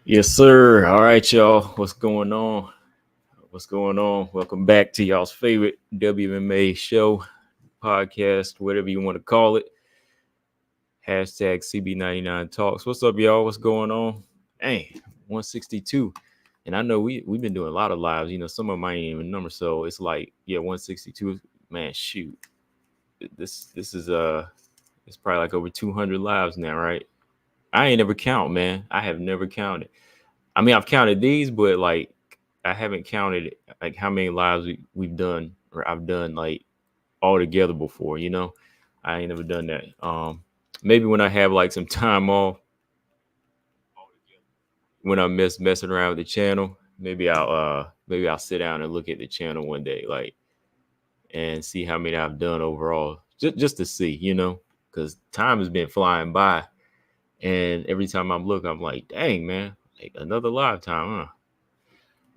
Yes, sir. All right, y'all. What's going on? What's going on? Welcome back to y'all's favorite WMMA show, podcast, whatever you want to call it. Hashtag CB99 Talks. What's up, y'all? What's going on? Hey, 162. And I know we've been doing a lot of lives. Some of them I ain't even number. So it's like, yeah, 162. Man, shoot. This is it's probably like over 200 lives now, right? I ain't never count, man. I have never counted. I mean, I've counted these, but like I haven't counted like how many lives we've done or I've done like all together before. I ain't never done that. Maybe when I have like some time off, when I'm messing around with the channel, maybe I'll sit down and look at the channel one day, like and see how many I've done overall, just to see, because time has been flying by, and every time I'm looking, I'm like, dang man, like another lifetime, huh?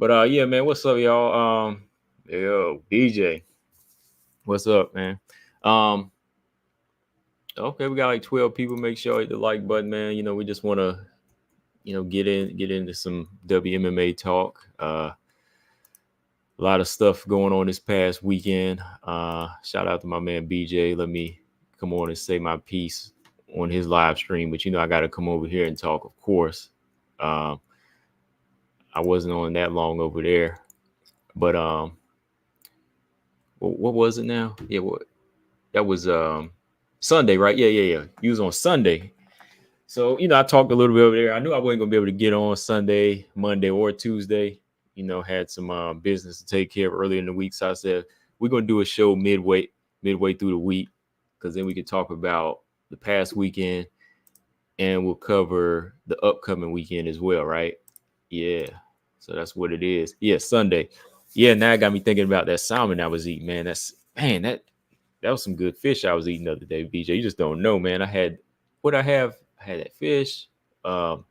But yeah, man, what's up, y'all? Yo, DJ, what's up, man? Um, okay, we got like 12 people. Make sure you hit the like button, man. We just want to, get into some WMMA talk. A lot of stuff going on this past weekend. Shout out to my man BJ. Let me come on and say my piece on his live stream, but I got to come over here and talk, of course. I wasn't on that long over there, but what was it now? Yeah, what that was Sunday, right? Yeah. He was on Sunday. So, I talked a little bit over there. I knew I wasn't gonna be able to get on Sunday, Monday, or Tuesday. Had some business to take care of earlier in the week. So I said we're gonna do a show midway through the week, because then we can talk about the past weekend and we'll cover the upcoming weekend as well, right? Yeah. So that's what it is. Yeah, Sunday. Yeah, now it got me thinking about that salmon I was eating, man. That was some good fish I was eating the other day, BJ. You just don't know, man. I had that fish, um,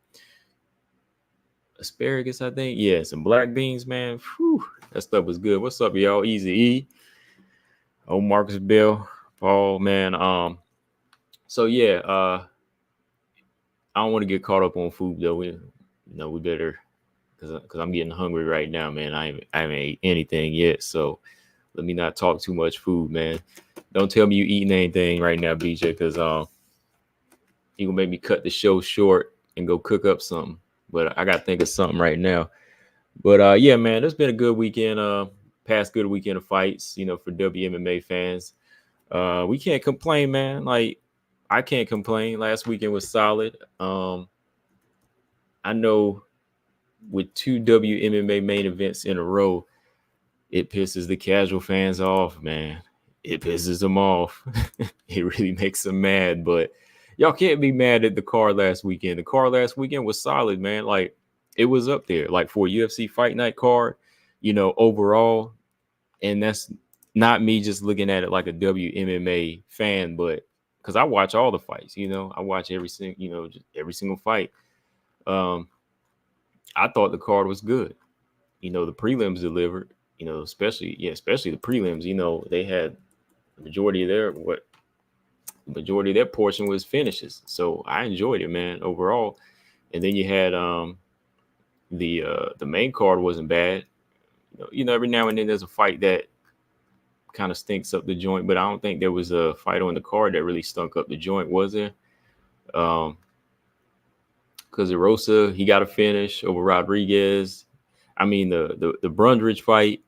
asparagus, I think. Yeah, some black beans, man. Whew, that stuff was good. What's up, y'all? Easy E. Oh, Marcus Bell, Paul, man. So yeah, I don't want to get caught up on food though. We better, because I'm getting hungry right now, man. I haven't ate anything yet, so let me not talk too much food, man. Don't tell me you eating anything right now, BJ, because you gonna make me cut the show short and go cook up something. But I gotta think of something right now. But yeah, man, it's been a good weekend. Past good weekend of fights, for WMMA fans. We can't complain, man. Like I can't complain. Last weekend was solid. I know with two WMMA main events in a row, it pisses the casual fans off, man. It pisses them off. It really makes them mad, but y'all can't be mad at the card last weekend. The card last weekend was solid, man. Like it was up there, like for a UFC Fight Night card, overall. And that's not me just looking at it like a WMMA fan, but because I watch all the fights, I watch just every single fight. Um, I thought the card was good. The prelims delivered. Especially the prelims. They had the majority of their portion was finishes. So I enjoyed it, man, overall. And then you had the main card wasn't bad. Every now and then there's a fight that kind of stinks up the joint, but I don't think there was a fight on the card that really stunk up the joint, was there? Because Rosa, he got a finish over Rodriguez. I mean, the Brundridge fight,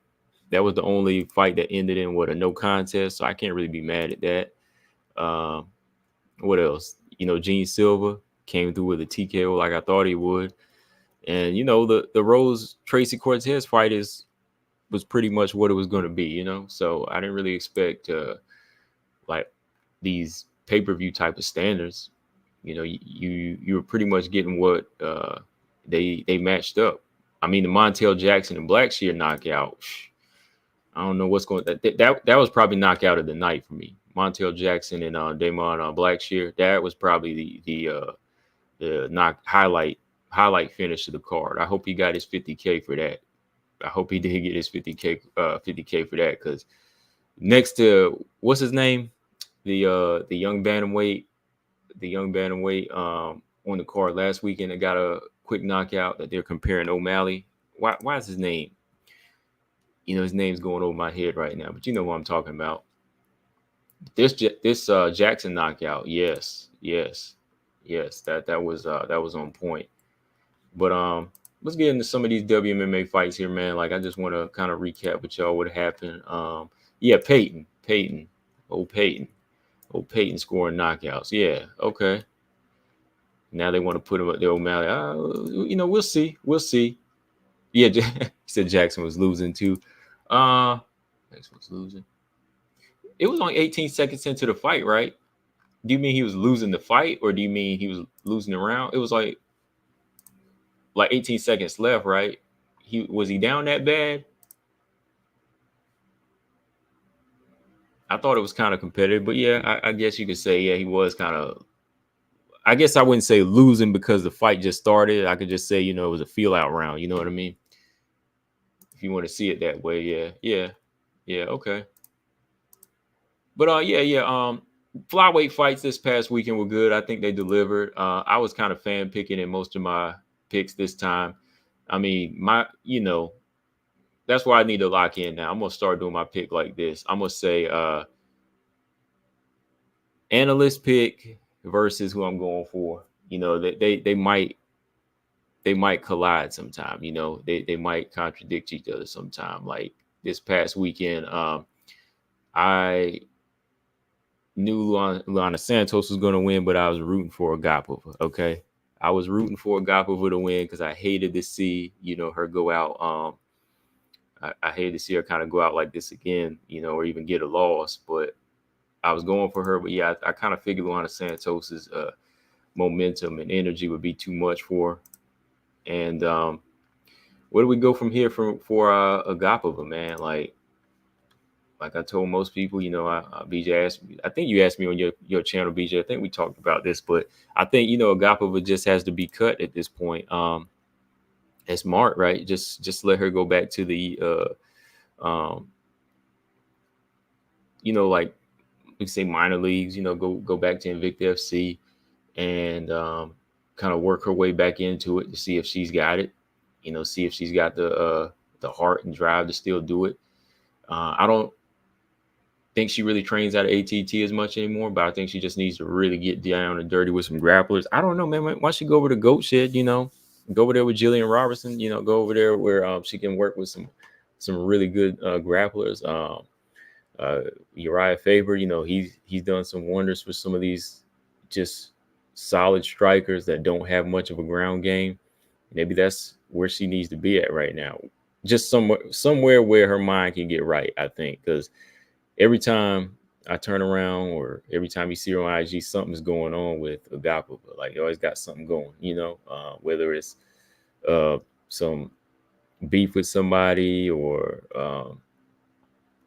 that was the only fight that ended in a no contest, so I can't really be mad at that. What else? Gene Silva came through with a TKO like I thought he would. And, the Rose Tracy Cortez fight was pretty much what it was going to be, So I didn't really expect like these pay-per-view type of standards. You were pretty much getting what they matched up. I mean, the Montel Jackson and Blackshear knockout. I don't know what's going. That was probably knockout of the night for me. Montel Jackson and Damon Blackshear. That was probably the highlight finish of the card. I hope he got his 50K for that. I hope he did get his 50K for that, because next to what's his name, the young bantamweight on the card last weekend that got a quick knockout that they're comparing O'Malley. Why is his name? His name's going over my head right now, but you know what I'm talking about. This Jackson knockout, yes, that was on point. But let's get into some of these WMMA fights here, man. Like I just want to kind of recap with y'all what happened. Peyton, old Peyton scoring knockouts. Yeah, okay. Now they want to put him up there, O'Malley. We'll see. Yeah, he said Jackson was losing too. Jackson was losing. It was only 18 seconds into the fight, right? Do you mean he was losing the fight, or do you mean he was losing the round? It was like 18 seconds left, right? Was he down that bad? I thought it was kind of competitive, but yeah, I guess you could say, yeah, he was kind of. I guess I wouldn't say losing because the fight just started. I could just say, it was a feel out round. You know what I mean? If you want to see it that way, yeah, okay. But flyweight fights this past weekend were good. I think they delivered. I was kind of fan picking in most of my picks this time. I mean, that's why I need to lock in now. I'm gonna start doing my pick like this. I'm gonna say analyst pick versus who I'm going for. They might collide sometime. They might contradict each other sometime. Like this past weekend, I knew Luana Santos was going to win, but I was rooting for Agapova. Okay, I was rooting for Agapova to win because I hated to see her go out. I hated to see her kind of go out like this again, or even get a loss. But I was going for her. But yeah, I kind of figured Luana Santos's momentum and energy would be too much for her. And where do we go from here for Agapova, man? Like I told most people, BJ asked me, I think you asked me on your channel, BJ. I think we talked about this, but I think, Agapova just has to be cut at this point. It's smart, right? Just let her go back to the, like we say minor leagues, go back to Invicta FC and kind of work her way back into it to see if she's got it, see if she's got the heart and drive to still do it. I don't think she really trains out of ATT as much anymore, but I think she just needs to really get down and dirty with some grapplers. I don't know, man. Why don't she go over to Goat Shed, go over there with Jillian Robertson, go over there where she can work with some really good grapplers. Uriah Faber, he's done some wonders for some of these just solid strikers that don't have much of a ground game. Maybe that's where she needs to be at right now. Just somewhere where her mind can get right, I think, because every time I turn around or every time you see her on IG, something's going on with Agapova. Like, you always got something going, whether it's some beef with somebody or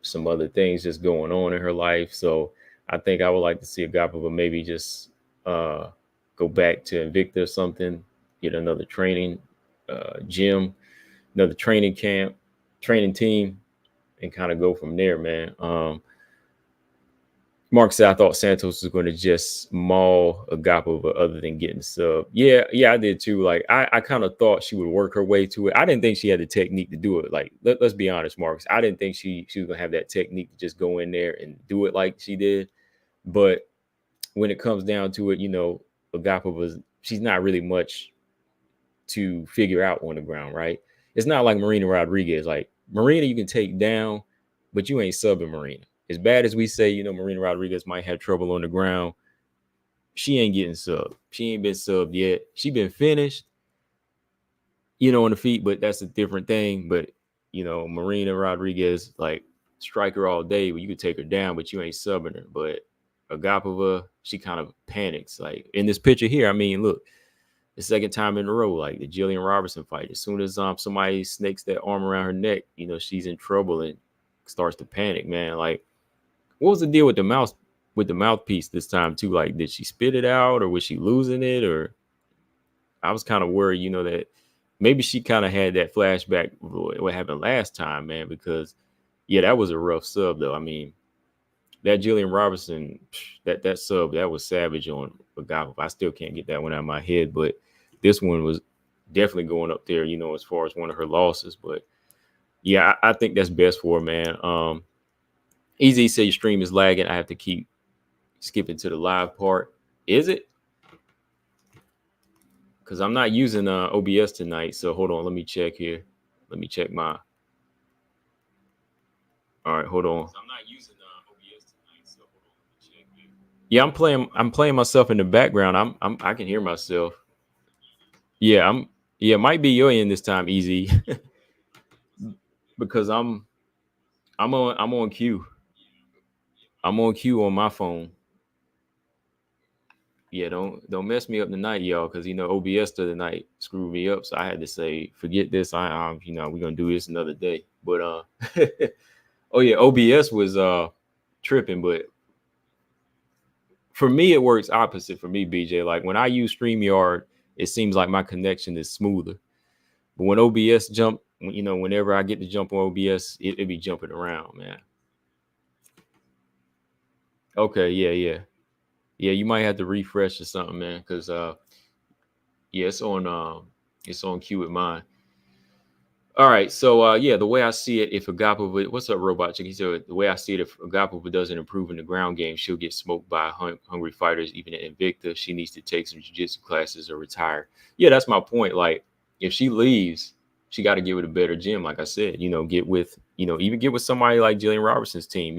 some other things just going on in her life. So I think I would like to see Agapova maybe just go back to Invicta or something, get another training gym, another training camp, training team, and kind of go from there, man. Mark said, I thought Santos was going to just maul Agapova other than getting sub. Yeah, I did too. Like, I kind of thought she would work her way to it. I didn't think she had the technique to do it. Like, let's be honest, Marcus. I didn't think she was going to have that technique to just go in there and do it like she did. But when it comes down to it, Agapova, she's not really much to figure out on the ground, right? It's not like Marina Rodriguez. Like, Marina, you can take down, but you ain't subbing Marina. As bad as we say, Marina Rodriguez might have trouble on the ground, she ain't getting subbed. She ain't been subbed yet. She been finished, on the feet, but that's a different thing. But, Marina Rodriguez, like, striker all day, you could take her down, but you ain't subbing her. But Agapova, she kind of panics. Like, in this picture here, I mean, look, the second time in a row, like the Jillian Robertson fight, as soon as somebody snakes that arm around her neck, she's in trouble and starts to panic, man. Like, what was the deal with the mouthpiece this time too? Like, did she spit it out or was she losing it? Or I was kind of worried, that maybe she kind of had that flashback what happened last time, man, because yeah, that was a rough sub though. I mean, that Jillian Robertson, that sub, that was savage on Agapova. I still can't get that one out of my head, but this one was definitely going up there, as far as one of her losses. But yeah, I think that's best for her, man. Easy say your stream is lagging. I have to keep skipping to the live part. Is it? Because I'm not using OBS tonight. So hold on, let me check here. Let me check my. All right, hold on. I'm not using OBS tonight, so hold on, let me check here. Yeah, I'm playing myself in the background. I can hear myself. Yeah, it might be your end this time, Easy. Because I'm on cue. I'm on cue on my phone. Yeah, don't mess me up tonight, y'all, because OBS the night screwed me up. So I had to say, forget this. We're gonna do this another day. But oh yeah, OBS was tripping, but for me it works opposite for me, BJ. Like when I use StreamYard, it seems like my connection is smoother. But when OBS jump, whenever I get to jump on OBS, it be jumping around, man. Okay, yeah. You might have to refresh or something, man, because yeah, it's on cue with mine. All right, so yeah, the way I see it, if Agapova, what's up, Robot Chick? He said the way I see it, if Agapova doesn't improve in the ground game, she'll get smoked by hungry fighters. Even at Invicta, she needs to take some jiu-jitsu classes or retire. Yeah, that's my point. Like, if she leaves, she got to get with a better gym. Like I said, get with, even get with somebody like Jillian Robertson's team.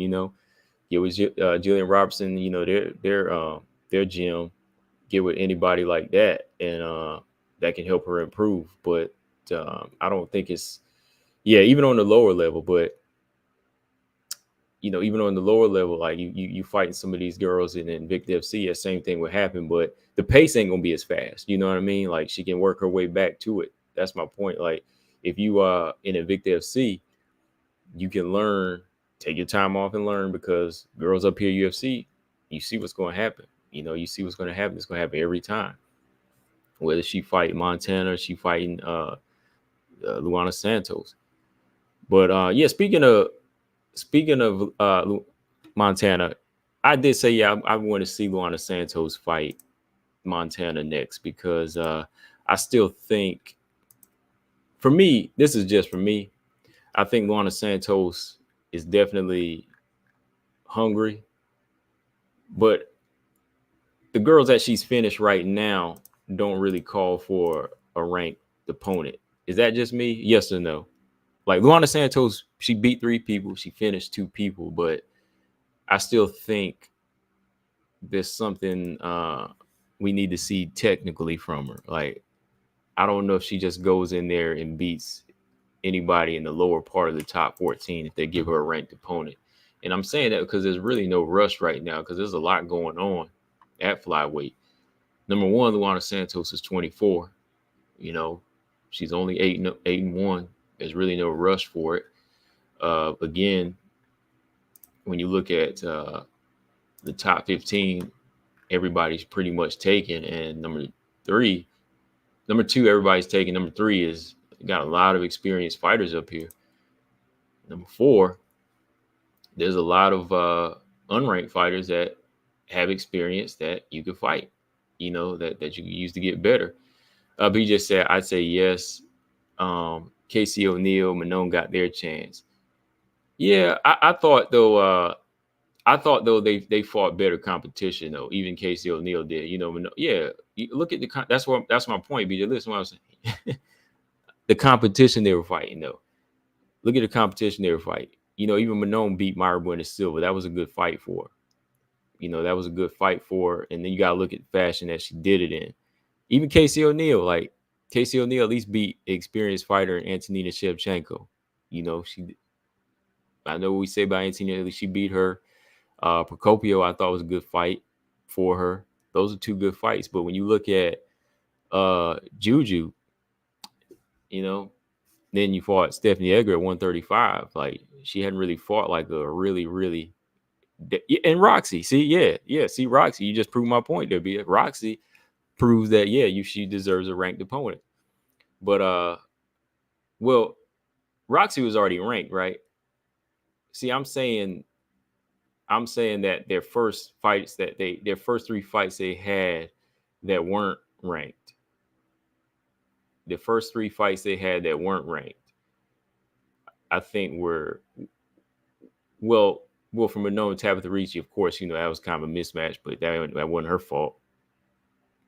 Get with Jillian Robertson. Their gym. Get with anybody like that, and that can help her improve. But I don't think it's even on the lower level, but even on the lower level, like you fighting some of these girls in Invicta FC, the same thing would happen, but the pace ain't gonna be as fast. You know what I mean? Like she can work her way back to it. That's my point. Like if you are in Invicta FC, you can learn, take your time off and learn, because girls up here UFC, you see what's going to happen. You see what's going to happen. It's going to happen every time. Whether she fight Montana, she fighting Luana Santos. But yeah, speaking of Montana, I did say I want to see Luana Santos fight Montana next, because I still think, for me, this is just for me, I think Luana Santos is definitely hungry, but the girls that she's finished right now don't really call for a ranked opponent. Is that just me? Yes or no? Like Luana Santos, she beat 3 people, she finished 2 people, but I still think there's something we need to see technically from her. Like, I don't know if she just goes in there and beats anybody in the lower part of the top 14 if they give her a ranked opponent. And I'm saying that because there's really no rush right now, because there's a lot going on at flyweight. Number one, Luana Santos is 24. She's only 8-1. There's really no rush for it. Again, when you look at the top 15, everybody's pretty much taken. And number 2, everybody's taken. Number 3 is got a lot of experienced fighters up here. Number 4, there's a lot of unranked fighters that have experience that you could fight, that you can use to get better. B just said, I'd say yes. Casey O'Neill, Manon got their chance. Yeah, I thought though they fought better competition though. Even Casey O'Neill did. Yeah. Look at that's my point, BJ. Listen, what I was saying. The competition they were fighting though. Look at the competition they were fighting. Even Manon beat Myra Buenos-Silva. That was a good fight for her. That was a good fight for her. And then you gotta look at the fashion that she did it in. Even Casey O'Neill, at least beat experienced fighter Antonina Shevchenko. I know what we say about Antonina, at least she beat her. Procopio, I thought was a good fight for her. Those are 2 good fights. But when you look at Juju, then you fought Stephanie Egger at 135. Like, she hadn't really fought like a really, really. And Roxy, see, see, Roxy, you just proved my point there, B. Roxy proves that, she deserves a ranked opponent. But well, Roxy was already ranked, right? See, I'm saying that their first 3 fights they had that weren't ranked, the first 3 fights they had that weren't ranked, I think were well, from a known Tabitha Ricci, of course, that was kind of a mismatch, but that wasn't her fault,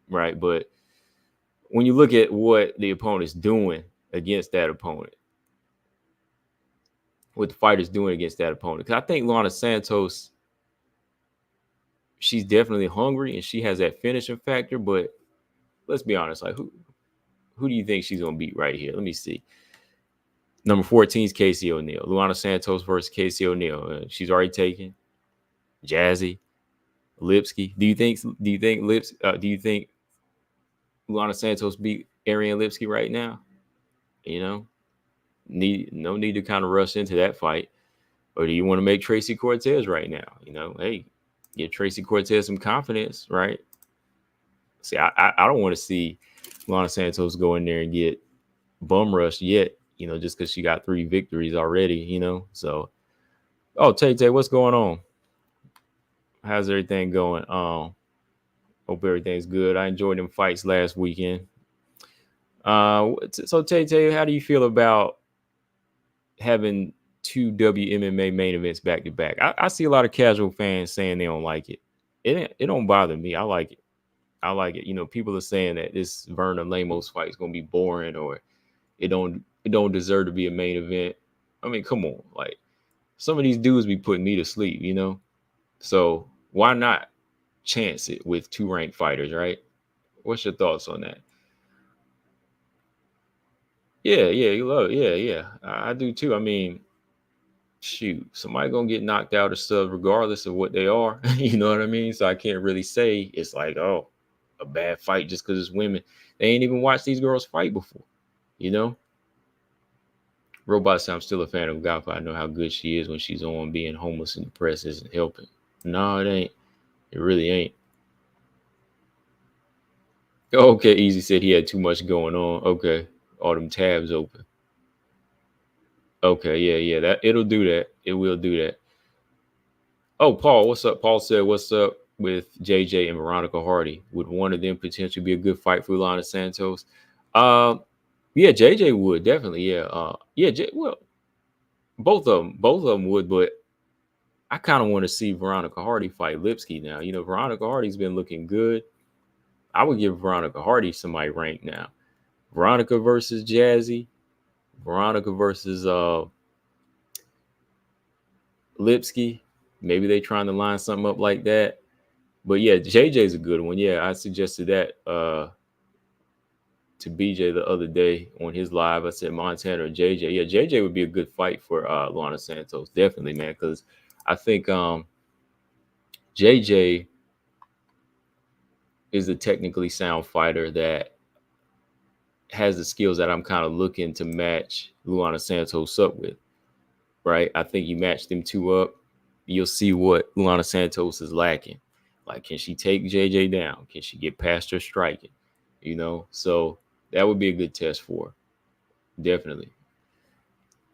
right? But when you look at what the opponent's doing against that opponent, what the fighter's doing against that opponent, because I think Lana Santos, she's definitely hungry and she has that finishing factor. But let's be honest, like who do you think she's gonna beat right here? Let me see. Number 14 is Casey O'Neill. Luana Santos versus Casey O'Neill. She's already taken. Jazzy, Lipsky. Do you think Luana Santos beat Ariane Lipsky right now? No need to kind of rush into that fight. Or do you want to make Tracy Cortez right now? Hey, give Tracy Cortez some confidence, right? See, I don't want to see Luana Santos go in there and get bum rushed yet, just because she got 3 victories already, So, Tay, what's going on? How's everything going? Hope everything's good. I enjoyed them fights last weekend. So Tay, how do you feel about having 2 WMMA main events back to back? I see a lot of casual fans saying they don't like it. It don't bother me. I like it. People are saying that this Vernon Lemos fight is gonna be boring, or it don't deserve to be a main event. I mean, come on, like some of these dudes be putting me to sleep, So why not chance it with 2 ranked fighters, right? What's your thoughts on that? Yeah, you love it. Yeah. I do too. I mean, shoot, somebody gonna get knocked out or sub regardless of what they are. You know what I mean? So I can't really say it's like, oh, a bad fight just because it's women. They ain't even watched these girls fight before, Robot said, I'm still a fan of Galpa. I know how good she is when she's on. Being homeless and depressed isn't helping. No, it ain't. It really ain't. Okay, Easy said he had too much going on. Okay, all them tabs open. Okay, yeah, that it'll do that. It will do that. Oh, Paul, what's up? Paul said, what's up with JJ and Veronica Hardy? Would one of them potentially be a good fight for Lana Santos? Yeah, JJ would definitely. Yeah, well, both of them would, but I kind of want to see Veronica Hardy fight Lipsky now. Veronica Hardy's been looking good. I would give Veronica Hardy somebody ranked now. Veronica versus Jazzy. Veronica versus Lipsky. Maybe they trying to line something up like that. But yeah, JJ's a good one. Yeah, I suggested that to BJ the other day on his live. I said Montana or JJ. Yeah, JJ would be a good fight for Lana Santos. Definitely, man, because I think JJ is a technically sound fighter that has the skills that I'm kind of looking to match Luana Santos up with, right? I think you match them 2 up, you'll see what Luana Santos is lacking. Like, can she take JJ down? Can she get past her striking? So that would be a good test for her. Definitely.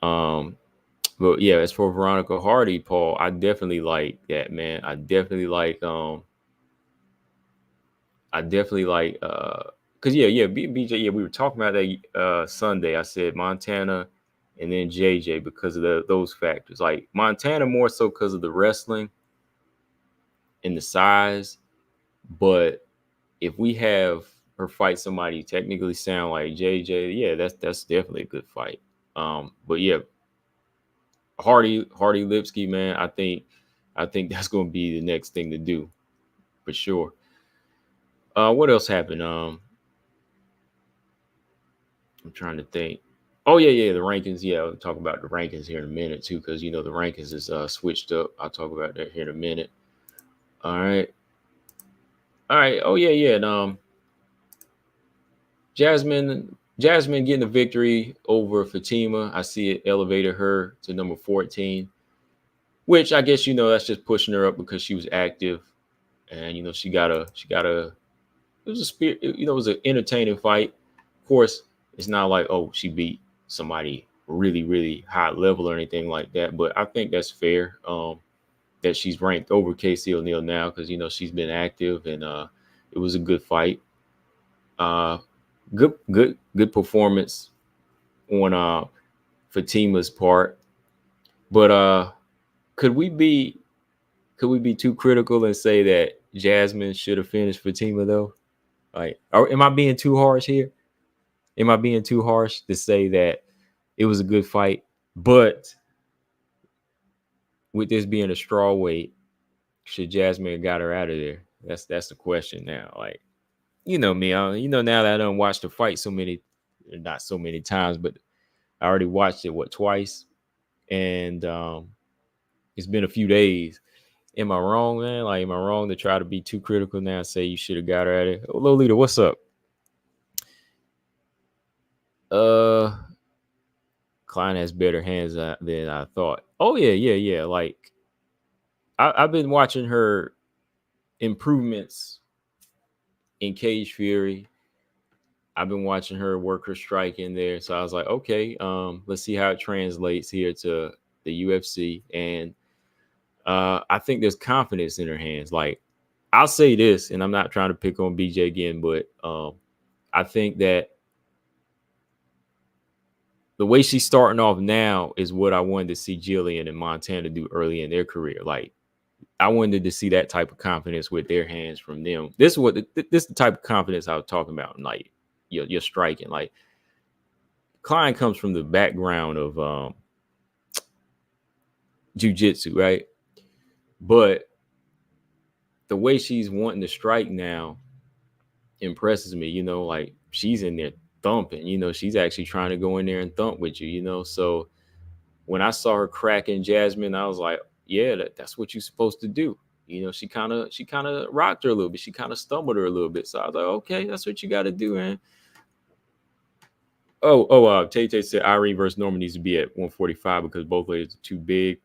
But yeah, as for Veronica Hardy, Paul, I definitely like that, man. I definitely like because BJ, yeah, we were talking about that Sunday. I said Montana and then JJ because of those factors. Like Montana more so because of the wrestling and the size. But if we have her fight somebody technically sound like JJ, yeah, that's definitely a good fight. But yeah, Hardy Lipsky, man, I think that's gonna be the next thing to do for sure. What else happened? I'm trying to think. Oh yeah, the rankings. Yeah, I'll talk about the rankings here in a minute too, because the rankings is switched up. I'll talk about that here in a minute. All right. Oh yeah. And Jasmine getting a victory over Fatima. I see it elevated her to number 14, which I guess that's just pushing her up because she was active, and she got a. It was a spirit. It was an entertaining fight. Of course, it's not like she beat somebody really, really high level or anything like that. But I think that's fair. That she's ranked over Casey O'Neill now because she's been active and it was a good fight. Good performance on Fatima's part. But could we be too critical and say that Jasmine should have finished Fatima though? Like, am I being too harsh here? Am I being too harsh to say that it was a good fight, but with this being a straw weight, should Jasmine have got her out of there? That's the question now. Like, you know me, now that I don't watch the fight not so many times, but I already watched it twice, and it's been a few days. Am I wrong, man? Like, am I wrong to try to be too critical now and say you should have got her at it? Oh, Lolita, what's up? Kline has better hands than I thought. Oh yeah. Like, I've been watching her improvements in Cage Fury. I've been watching her work her strike in there. So I was like, okay, let's see how it translates here to the UFC. And I think there's confidence in her hands. Like, I'll say this, and I'm not trying to pick on BJ again, but I think that the way she's starting off now is what I wanted to see Jillian and Montana do early in their career. Like, I wanted to see that type of confidence with their hands from them. This is the type of confidence I was talking about. Like, you're striking. Like, Kline comes from the background of jiu-jitsu, right? But the way she's wanting to strike now impresses me. Like, she's in there thumping. She's actually trying to go in there and thump with you. So when I saw her cracking Jasmine, I was like, yeah, that's what you're supposed to do. She kind of rocked her a little bit. She kind of stumbled her a little bit. So I was like, okay, that's what you got to do, man. Tay said Irene versus Norman needs to be at 145 because both ladies are too big.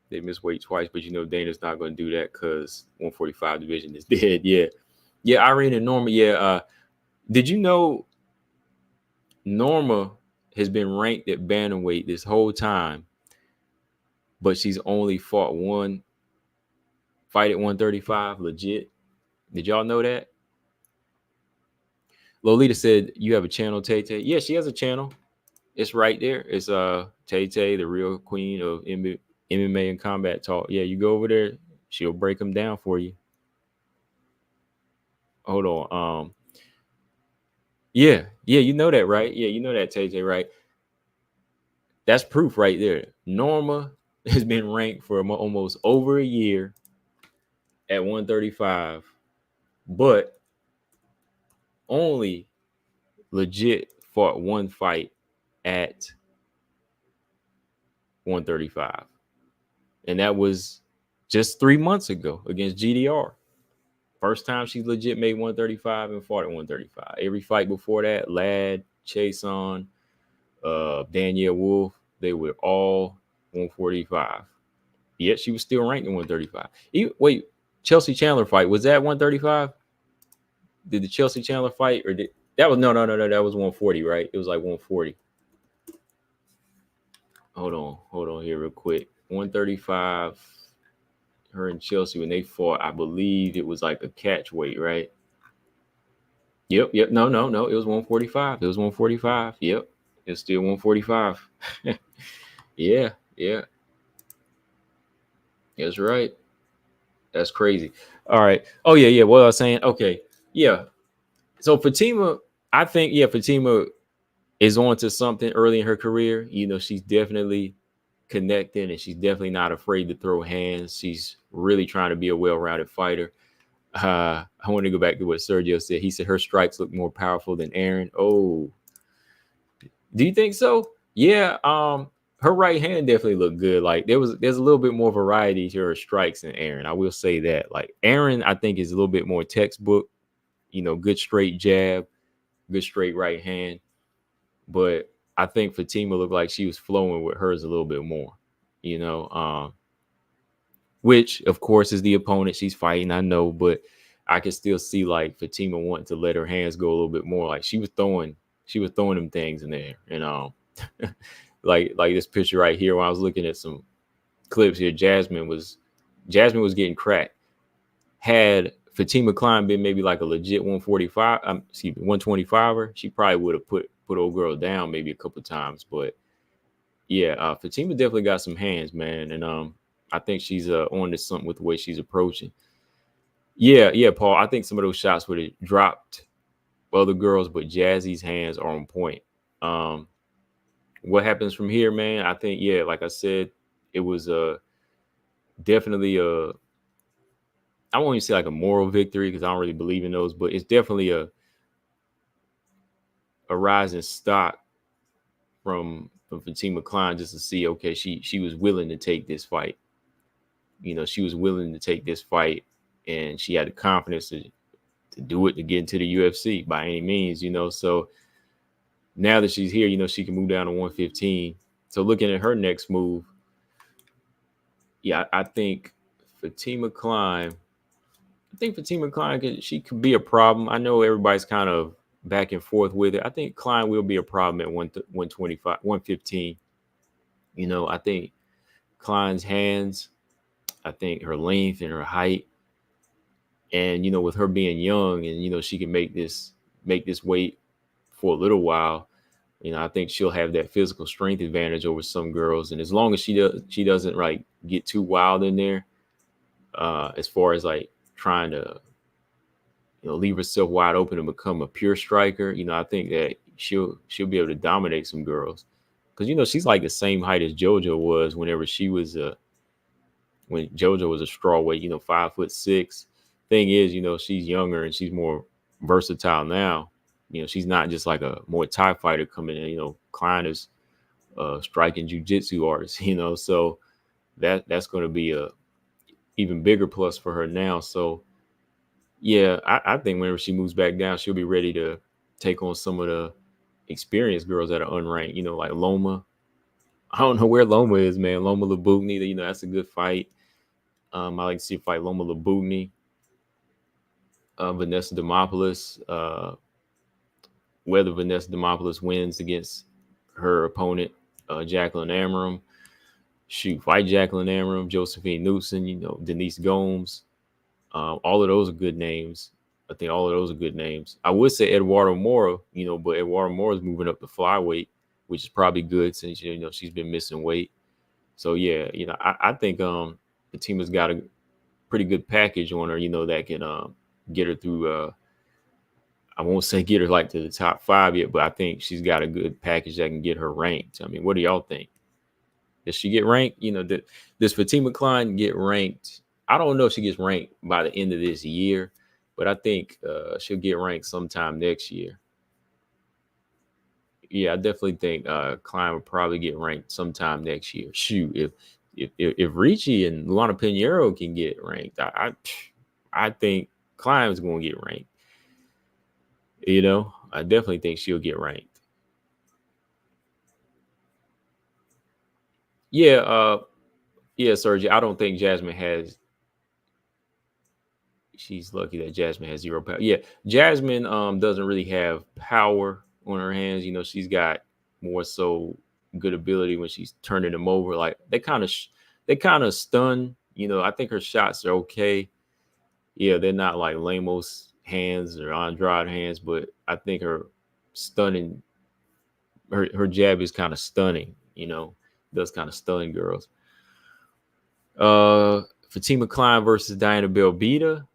They missed weight twice, but Dana's not going to do that because 145 division is dead. Yeah, Irene and Norma. Yeah, did you know Norma has been ranked at bantamweight this whole time, but she's only fought one fight at 135? Legit. Did y'all know that? Lolita said you have a channel, Tay. Yeah, she has a channel. It's right there. It's Tay, the real queen of MMA and combat talk. Yeah, you go over there, she'll break them down for you. Hold on. Yeah, you know that, right? Yeah, you know that, Tay, right? That's proof right there. Norma has been ranked for almost over a year at 135, but only legit fought one fight at 135. And that was just 3 months ago against GDR. First time she legit made 135 and fought at 135. Every fight before that, Ladd, Chason, Danielle Wolf, they were all 145. Yet she was still ranked in 135. Wait, Chelsea Chandler fight, was that 135? Did the Chelsea Chandler fight or did that was no, that was 140, right? It was like 140. Hold on here real quick. 135. Her and Chelsea, when they fought, I believe it was like a catch weight, right? Yep. No. It was 145. It was 145. Yep. It's still 145. Yeah. That's right. That's crazy. All right. Oh, yeah. What I was saying. Okay. Yeah. So Fatima, I think, Fatima is on to something early in her career. She's definitely connecting and she's definitely not afraid to throw hands. She's really trying to be a well-rounded fighter. I want to go back to what Sergio said. He said her strikes look more powerful than Aaron. Oh, do you think so? Yeah. Her right hand definitely looked good. Like there's a little bit more variety to her strikes than Aaron. I will say that. Like Aaron, I think is a little bit more textbook. Good straight jab, good straight right hand. But I think Fatima looked like she was flowing with hers a little bit more. Which of course is the opponent she's fighting. I know, but I can still see like Fatima wanting to let her hands go a little bit more. Like she was throwing them things in there, and like this picture right here. When I was looking at some clips here, Jasmine was getting cracked. Had Fatima Kline been maybe like a legit 145, 125er, she probably would have put old girl down maybe a couple times. But yeah, Fatima definitely got some hands, man, and I think she's on to something with the way she's approaching. Yeah, yeah, Paul. I think some of those shots would have dropped other girls, but Jazzy's hands are on point. Um, what happens from here, man? I think, yeah, like I said, it was definitely a, I won't even say like a moral victory because I don't really believe in those, but it's definitely a rising stock from Fatima Kline, just to see, okay, she was willing to take this fight. You know, she was willing to take this fight, and she had the confidence to do it, to get into the UFC by any means, you know. So now that she's here, you know, she can move down to 115. So looking at her next move, yeah, I think Fatima Kline. I think Fatima Kline she could be a problem. I know everybody's kind of back and forth with it. I think Kline will be a problem at 125, 115. You know, I think Kline's hands, I think her length and her height, and you know, with her being young, and you know, she can make this weight for a little while. You know, I think she'll have that physical strength advantage over some girls, and as long as she doesn't like get too wild in there, as far as like trying to, you know, leave herself wide open and become a pure striker. You know, I think that she'll be able to dominate some girls, because you know, she's like the same height as JoJo was whenever she was when JoJo was a strawweight. You know, 5'6". Thing is, you know, she's younger and she's more versatile now. You know, she's not just like a more Thai fighter coming in. You know, Kline is striking jiu-jitsu artist. You know, so that's going to be a even bigger plus for her now. So yeah, I think whenever she moves back down, she'll be ready to take on some of the experienced girls that are unranked. You know, like Loma. I don't know where Loma is, man. Loma Labugni, you know, that's a good fight. I like to see her fight Loma Labugni, Vanessa Demopoulos. Whether Vanessa Demopoulos wins against her opponent, Jacqueline Amram, fight Jacqueline Amram, Josephine Newson, you know, Denise Gomes. All of those are good names. I think all of those are good names. I would say Eduardo Mora, you know, but Eduardo Mora is moving up to flyweight, which is probably good since, you know, she's been missing weight. So yeah, you know, I think Fatima's got a pretty good package on her, you know, that can get her through. I won't say get her like to the top 5 yet, but I think she's got a good package that can get her ranked. I mean, what do y'all think? Does she get ranked? You know, does Fatima Kline get ranked? I don't know if she gets ranked by the end of this year, but I think she'll get ranked sometime next year. Yeah, I definitely think Kline will probably get ranked sometime next year. Shoot, if Ricci and Luana Pinheiro can get ranked, I think Kline's going to get ranked. You know, I definitely think she'll get ranked. Yeah, yeah, Sergio. I don't think Jasmine has. She's lucky that Jasmine has 0 power. Yeah, Jasmine doesn't really have power on her hands. You know, she's got more so good ability when she's turning them over. Like they kind of stun. You know, I think her shots are okay. Yeah, they're not like Lemos hands or Andrade hands, but I think her stunning, her jab is kind of stunning. You know, does kind of stun girls. Fatima Kline versus Diana Belbita.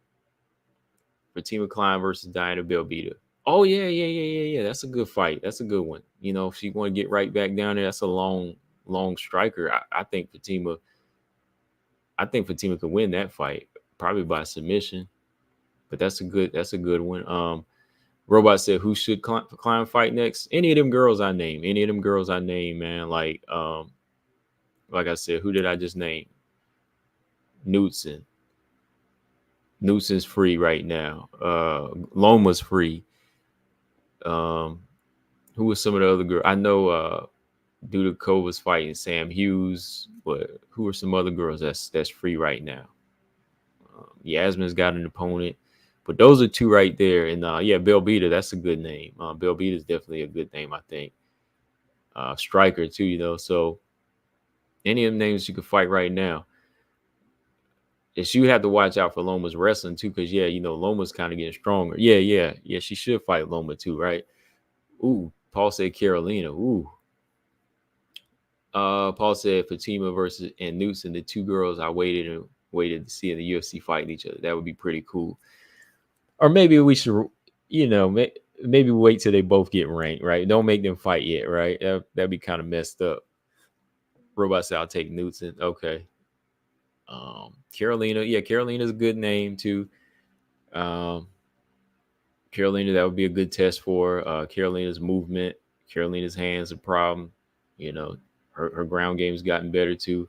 Fatima Kline versus Diana Belbita. Oh yeah. That's a good fight. That's a good one. You know, if she want to get right back down there, that's a long striker. I think Fatima. I think Fatima could win that fight, probably by submission. But that's a good one. Robot said, "Who should Kline fight next?" Any of them girls I name. Any of them girls I name, man. Like I said, who did I just name? Knudsen. Knudsen's free right now. Loma's free. Who are some of the other girls? I know Dudakova's fighting Sam Hughes, but who are some other girls that's free right now? Yasmin's got an opponent, but those are two right there. And yeah, Belbita, that's a good name. Belbita is definitely a good name, I think. Striker too, you know. So any of them names you could fight right now. And she would have to watch out for Loma's wrestling too, because yeah, Loma's kind of getting stronger. Yeah. She should fight Loma too, right? Ooh, Paul said Carolina. Ooh. Paul said Fatima versus and Newts and the two girls I waited to see in the UFC fighting each other. That would be pretty cool. Or maybe we should, maybe wait till they both get ranked, right? Don't make them fight yet, right? That'd be kind of messed up. Robot said I'll take Newton. Okay. Carolina. Yeah, Carolina's a good name too. Carolina, that would be a good test for Carolina's movement. Carolina's hands a problem. Her ground game's gotten better too.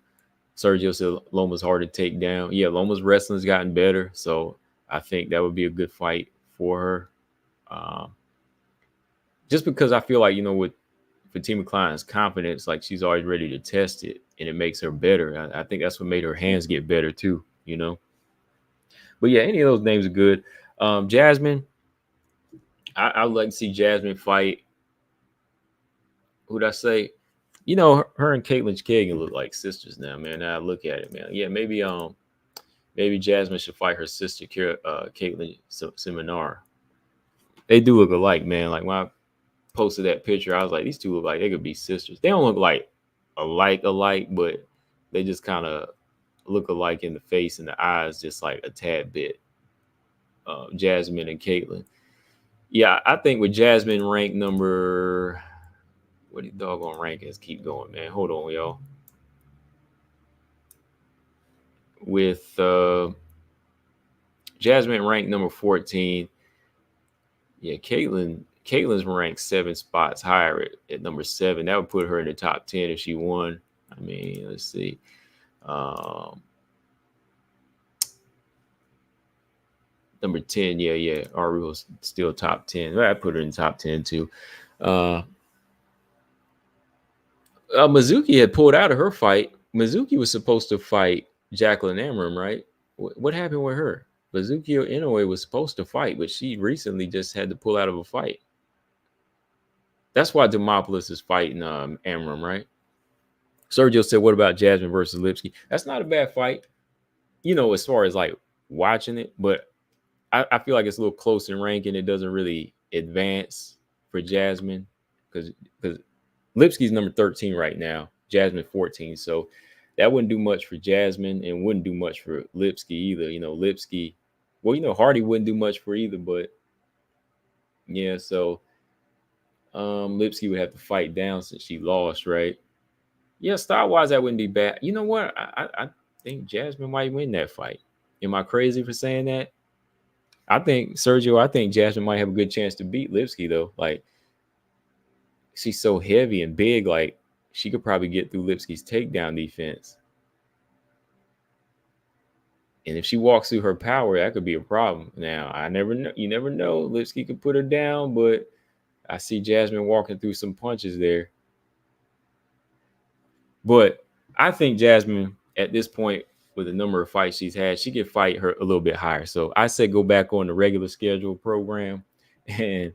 Sergio said Loma's hard to take down. Yeah, Loma's wrestling's gotten better. So I think that would be a good fight for her. Just because I feel like, with Fatima Kline's confidence, like she's always ready to test it and it makes her better. I think that's what made her hands get better too, But yeah, any of those names are good. Jasmine, I would like to see Jasmine fight. Who'd I say? Her and Caitlin Kagan look like sisters now, man. Now I look at it, man. Yeah, maybe Jasmine should fight her sister, Caitlin Seminar. They do look alike, man. Like when I posted that picture, I was like, these two look like they could be sisters. They don't look like alike, but they just kind of look alike in the face and the eyes, just like a tad bit. Jasmine and Caitlin. Yeah, I think with Jasmine ranked number, what do you doggone rankings keep going, man? Hold on, y'all. With Jasmine ranked number 14. Yeah, Caitlin's ranked 7 spots higher at number 7. That would put her in the top 10 if she won. I mean, let's see. Number 10, yeah. Ariel's still top 10. I put her in the top 10 too. Mizuki had pulled out of her fight. Mizuki was supposed to fight Jacqueline Amram, right? What happened with her? Mizuki Inoue was supposed to fight, but she recently just had to pull out of a fight. That's why Demopoulos is fighting Amram, right? Sergio said, what about Jasmine versus Lipsky? That's not a bad fight, as far as like watching it, but I feel like it's a little close in ranking. It doesn't really advance for Jasmine because Lipsky's number 13 right now, Jasmine 14. So that wouldn't do much for Jasmine and wouldn't do much for Lipsky either. Lipsky, Hardy wouldn't do much for either, but yeah, so Lipsky would have to fight down since she lost, right? Yeah, style-wise, that wouldn't be bad. You know what? I think Jasmine might win that fight. Am I crazy for saying that? I think Jasmine might have a good chance to beat Lipsky, though. Like, she's so heavy and big, like, she could probably get through Lipsky's takedown defense. And if she walks through her power, that could be a problem. Now, I never know. You never know. Lipsky could put her down, but I see Jasmine walking through some punches there. But I think Jasmine, at this point, with the number of fights she's had, she could fight her a little bit higher. So I say go back on the regular schedule program and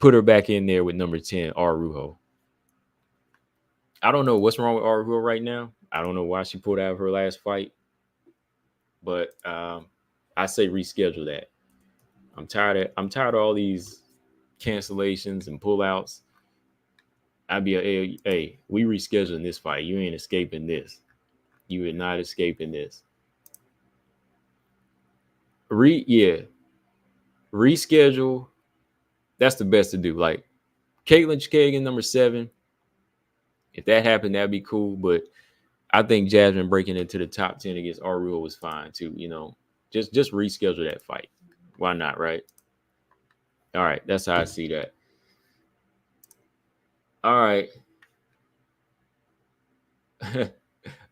put her back in there with number 10, Arujo. I don't know what's wrong with Arujo right now. I don't know why she pulled out of her last fight. But I say reschedule that. I'm tired of all these cancellations and pullouts. I'd be hey, we rescheduling this fight. You ain't escaping this. You are not escaping this. Reschedule. That's the best to do. Like Caitlin Chikagan, number 7. If that happened, that'd be cool. But I think Jasmine breaking into the top 10 against Arujo was fine too. Just reschedule that fight. Why not, right? All right, that's how I see that. All right.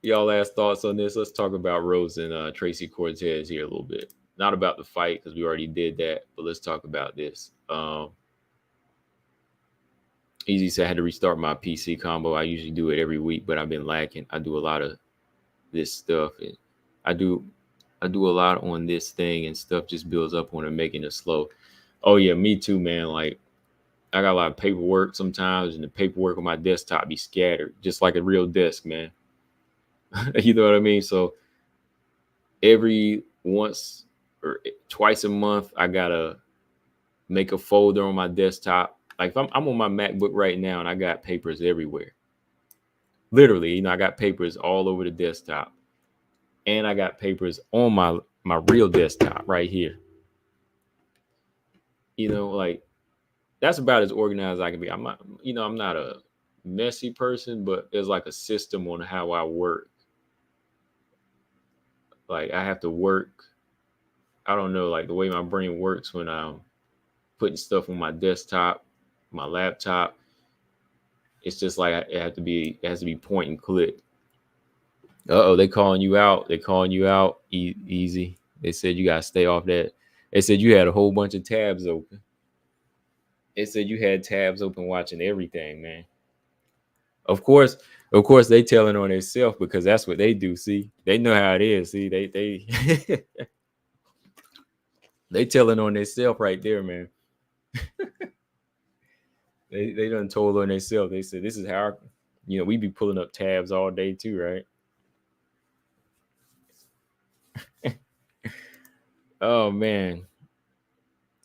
Y'all last thoughts on this? Let's talk about Rose and Tracy Cortez here a little bit. Not about the fight because we already did that, but let's talk about this. Easy said I had to restart my PC combo. I usually do it every week, but I've been lacking. I do a lot of this stuff, and I do a lot on this thing, and stuff just builds up on it, making it slow. Oh yeah, me too, man. Like I got a lot of paperwork sometimes, and the paperwork on my desktop be scattered, just like a real desk, man. You know what I mean? So every once or twice a month, I gotta make a folder on my desktop. Like if I'm on my MacBook right now and I got papers everywhere. Literally, I got papers all over the desktop. And I got papers on my real desktop right here. Like that's about as organized as I can be. I'm not a messy person, but there's like a system on how I work. Like I have to work. I don't know, like the way my brain works when I'm putting stuff on my desktop, my laptop. It's just like it has to be point and click. They calling you out. They calling you out. Easy. They said you gotta stay off that. They said you had a whole bunch of tabs open. They said you had tabs open watching everything, man. Of course, they telling on themselves because that's what they do. See, they know how it is. See, they they telling on themselves right there, man. They done told on themselves. They said this is how we be pulling up tabs all day too, right? Oh man,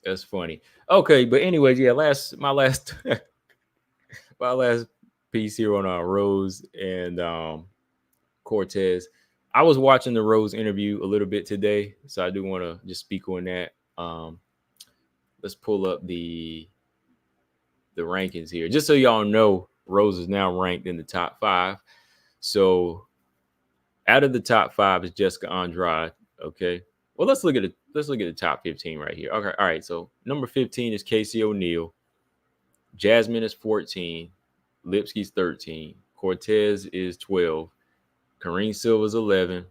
that's funny. Okay, but anyways, yeah. My last my last piece here on Rose and Cortez. I was watching the Rose interview a little bit today, so I do want to just speak on that. Let's pull up the rankings here, just so y'all know. Rose is now ranked in the top 5. So out of the top 5 is Jessica Andrade. Okay. Well, let's look at the top 15 right here. Okay. All right. So number 15 is Casey O'Neill. Jasmine is 14. Lipsky's 13. Cortez is 12. Karine Silva is 11.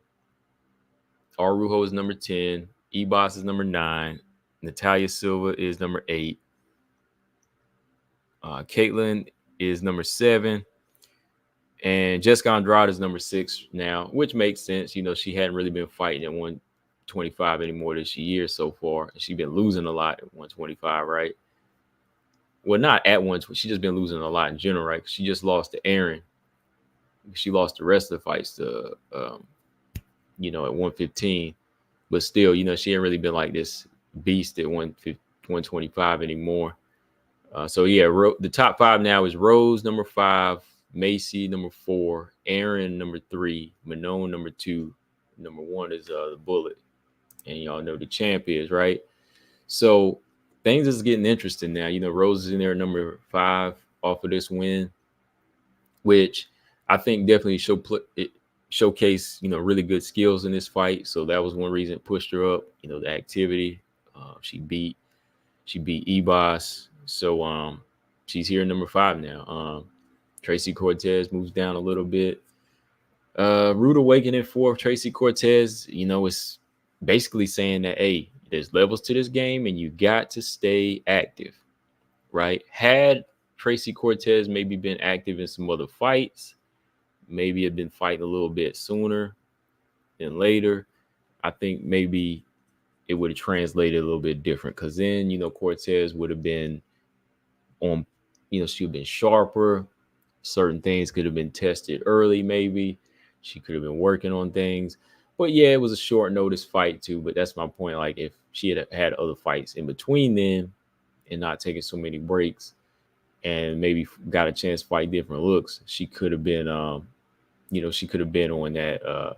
Arujo is number 10. Ebos is number 9. Natalia Silva is number 8. Caitlin is number 7. And Jessica Andrade is number 6 now, which makes sense. She hadn't really been fighting at 125 anymore this year so far. She's been losing a lot at 125, right? Well, not at 120. She's just been losing a lot in general, right? She just lost to Aaron. She lost the rest of the fights to, at 115. But still, she ain't really been like this beast at 125 anymore. So, yeah, the top 5 now is Rose, number 5. Macy, number 4. Aaron, number 3. Manon, number 2. Number 1 is the Bullet. And y'all know the champ is, right? So things is getting interesting now. Rose is in there number 5 off of this win, which I think definitely showcase, really good skills in this fight. So that was one reason it pushed her up, the activity. She beat Ebos. So she's here number 5 now. Tracy Cortez moves down a little bit. Rude Awakening for Tracy Cortez, is basically saying that, hey, there's levels to this game and you got to stay active, right? Had Tracy Cortez maybe been active in some other fights, maybe had been fighting a little bit sooner than later, I think maybe it would have translated a little bit different, because then, Cortez would have been on, she would have been sharper. Certain things could have been tested early, maybe. She could have been working on things. But yeah, it was a short notice fight too. But that's my point. Like, if she had other fights in between then and not taking so many breaks and maybe got a chance to fight different looks, she could have been, she could have been on that,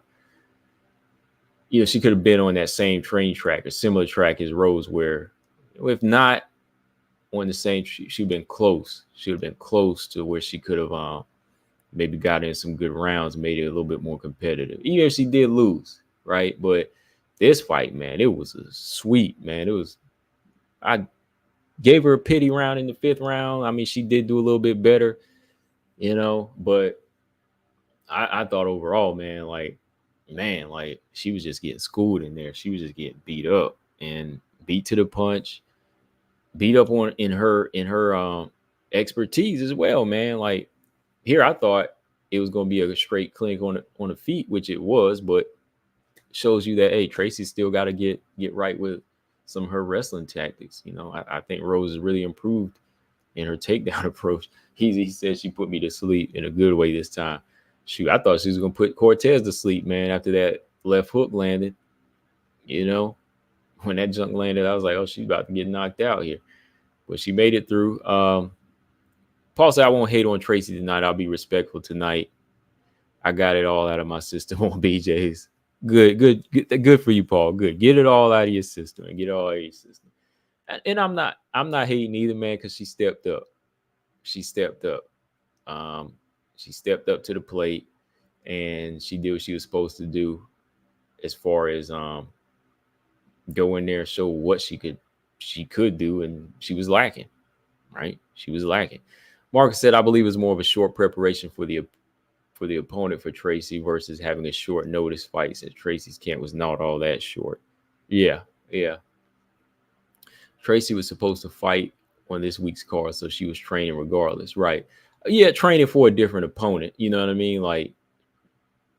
she could have been on that same train track or similar track as Rose, where if not on the same, she'd been close. She would have been close to where she could have maybe got in some good rounds, made it a little bit more competitive, even if she did lose, right? But this fight, man, it was a sweep, man. I gave her a pity round in the 5th round. I mean, she did do a little bit better, but I thought overall, man, like she was just getting schooled in there. She was just getting beat up and beat to the punch, beat up on in her expertise as well, man. Like, here I thought it was going to be a straight clinic on the feet, which it was, but shows you that, hey, Tracy still got to get right with some of her wrestling tactics. I think Rose has really improved in her takedown approach. He said she put me to sleep in a good way this time. Shoot, I thought she was going to put Cortez to sleep, man, after that left hook landed. You know, when that junk landed, I was like, oh, she's about to get knocked out here. But she made it through. Paul said, I won't hate on Tracy tonight. I'll be respectful tonight. I got it all out of my system on BJ's. Good for you, Paul. Good. Get it all out of your system and get it all out of your system. And I'm not hating either, man, because she stepped up. She stepped up. She stepped up to the plate and she did what she was supposed to do as far as go in there and show what she could do, and she was lacking, right? She was lacking. Marcus said, I believe it was more of a short preparation for the opponent for Tracy versus having a short notice fight, since Tracy's camp was not all that short. Yeah. Tracy was supposed to fight on this week's card, so she was training regardless, right? Yeah, training for a different opponent. You know what I mean? Like,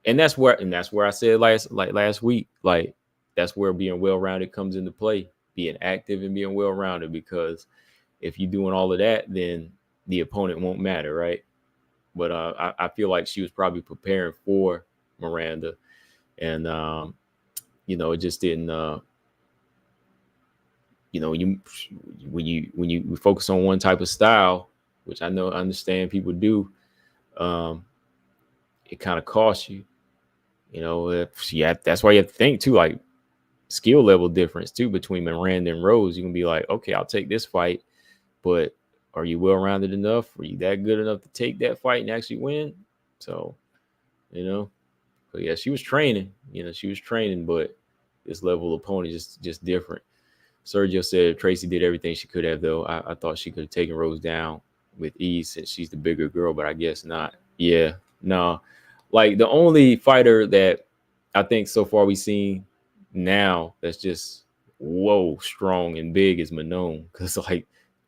and that's where I said last week, like that's where being well-rounded comes into play, being active and being well-rounded, because if you're doing all of that, then the opponent won't matter, right? But I feel like she was probably preparing for Miranda, and it just didn't. When you focus on one type of style, which I understand people do, it kind of costs you. That's why you have to think too, like skill level difference too between Miranda and Rose. You can be like, okay, I'll take this fight, but are you well-rounded enough? Are you that good enough to take that fight and actually win? So, but yeah, she was training. She was training, but this level of opponent just different. Sergio said Tracy did everything she could have, though. I thought she could have taken Rose down with ease since she's the bigger girl, but I guess not. Yeah, no. Like the only fighter that I think so far we've seen now that's just strong and big is Manon, because like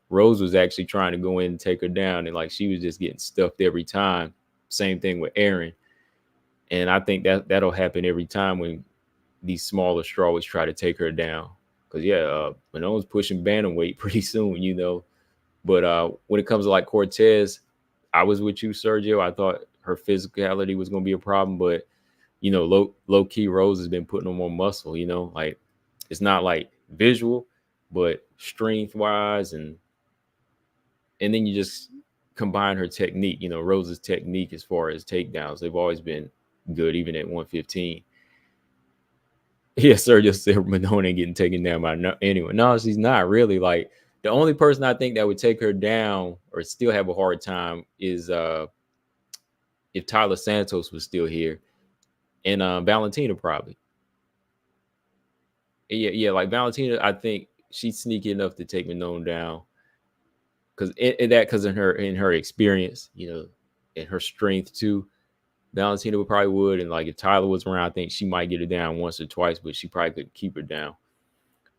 Rose was actually trying to go in and take her down, and like she was just getting stuffed every time. Same thing with Aaron, and I think that'll happen every time when these smaller strawweights try to take her down. Because Manon's pushing bantamweight pretty soon, But when it comes to like Cortez, I was with you, Sergio. I thought her physicality was going to be a problem, but low key Rose has been putting on more muscle. Like it's not like visual, but strength wise, and then you just combine her technique. Rose's technique as far as takedowns, they've always been good, even at 115. Yes, sir. Just said Manon ain't getting taken down by anyone. No, she's not really. Like the only person I think that would take her down or still have a hard time is if Tyler Santos was still here, and Valentina probably. Yeah. Like Valentina, I think she's sneaky enough to take Manon down because in her experience, and her strength too. Valentina would, and like if Tyler was around, I think she might get her down once or twice, but she probably couldn't keep her down.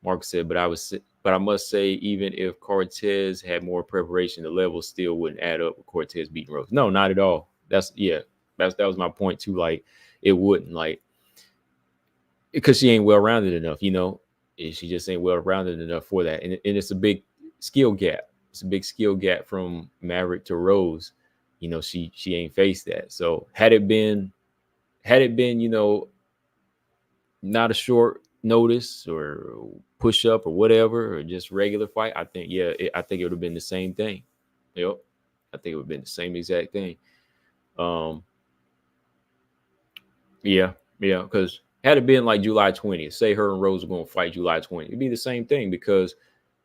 Mark said, but I must say, even if Cortez had more preparation, the level still wouldn't add up with Cortez beating Rose. No, not at all. That was my point too. Like it wouldn't, like, because she ain't well-rounded enough, she just ain't well-rounded enough for that. And it's a big skill gap. It's a big skill gap from Maverick to Rose. She ain't faced that. So had it been, not a short notice or push up or whatever, or just regular fight, I think, I think it would have been the same thing. Yep. I think it would have been the same exact thing. Because had it been like July 20th, say her and Rose are going to fight July 20th, it'd be the same thing, because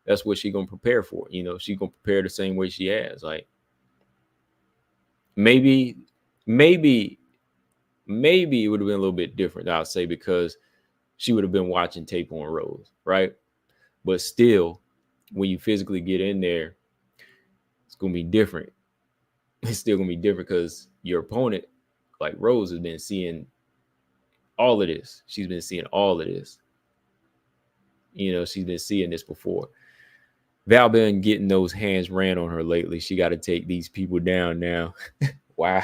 that's what she's going to prepare for. She's going to prepare the same way she has. Like, maybe it would have been a little bit different, I'll say, because she would have been watching tape on Rose, right? But still, when you physically get in there, it's going to be different. It's still going to be different because your opponent, like Rose, has been seeing all of this. She's been seeing all of this. She's been seeing this before. Val been getting those hands ran on her lately. She got to take these people down now. Wow.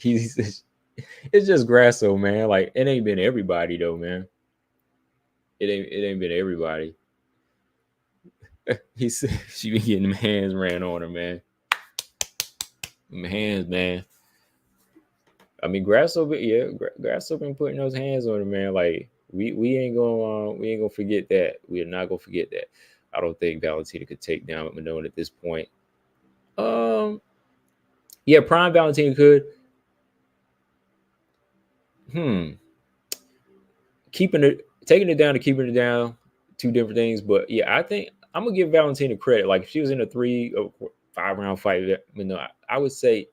It's just Grasso, man. Like, it ain't been everybody, though, man. It ain't been everybody. He said she been getting them hands ran on her, man. Them hands, man. I mean, Grasso been putting those hands on her, man. Like, We ain't gonna forget that. We are not gonna forget that. I don't think Valentina could take down Manon at this point. Yeah, Prime Valentina could. Keeping it, taking it down to keeping it down, two different things. But yeah, I think I'm gonna give Valentina credit. Like if she was in a 3 or 5 round fight, I would say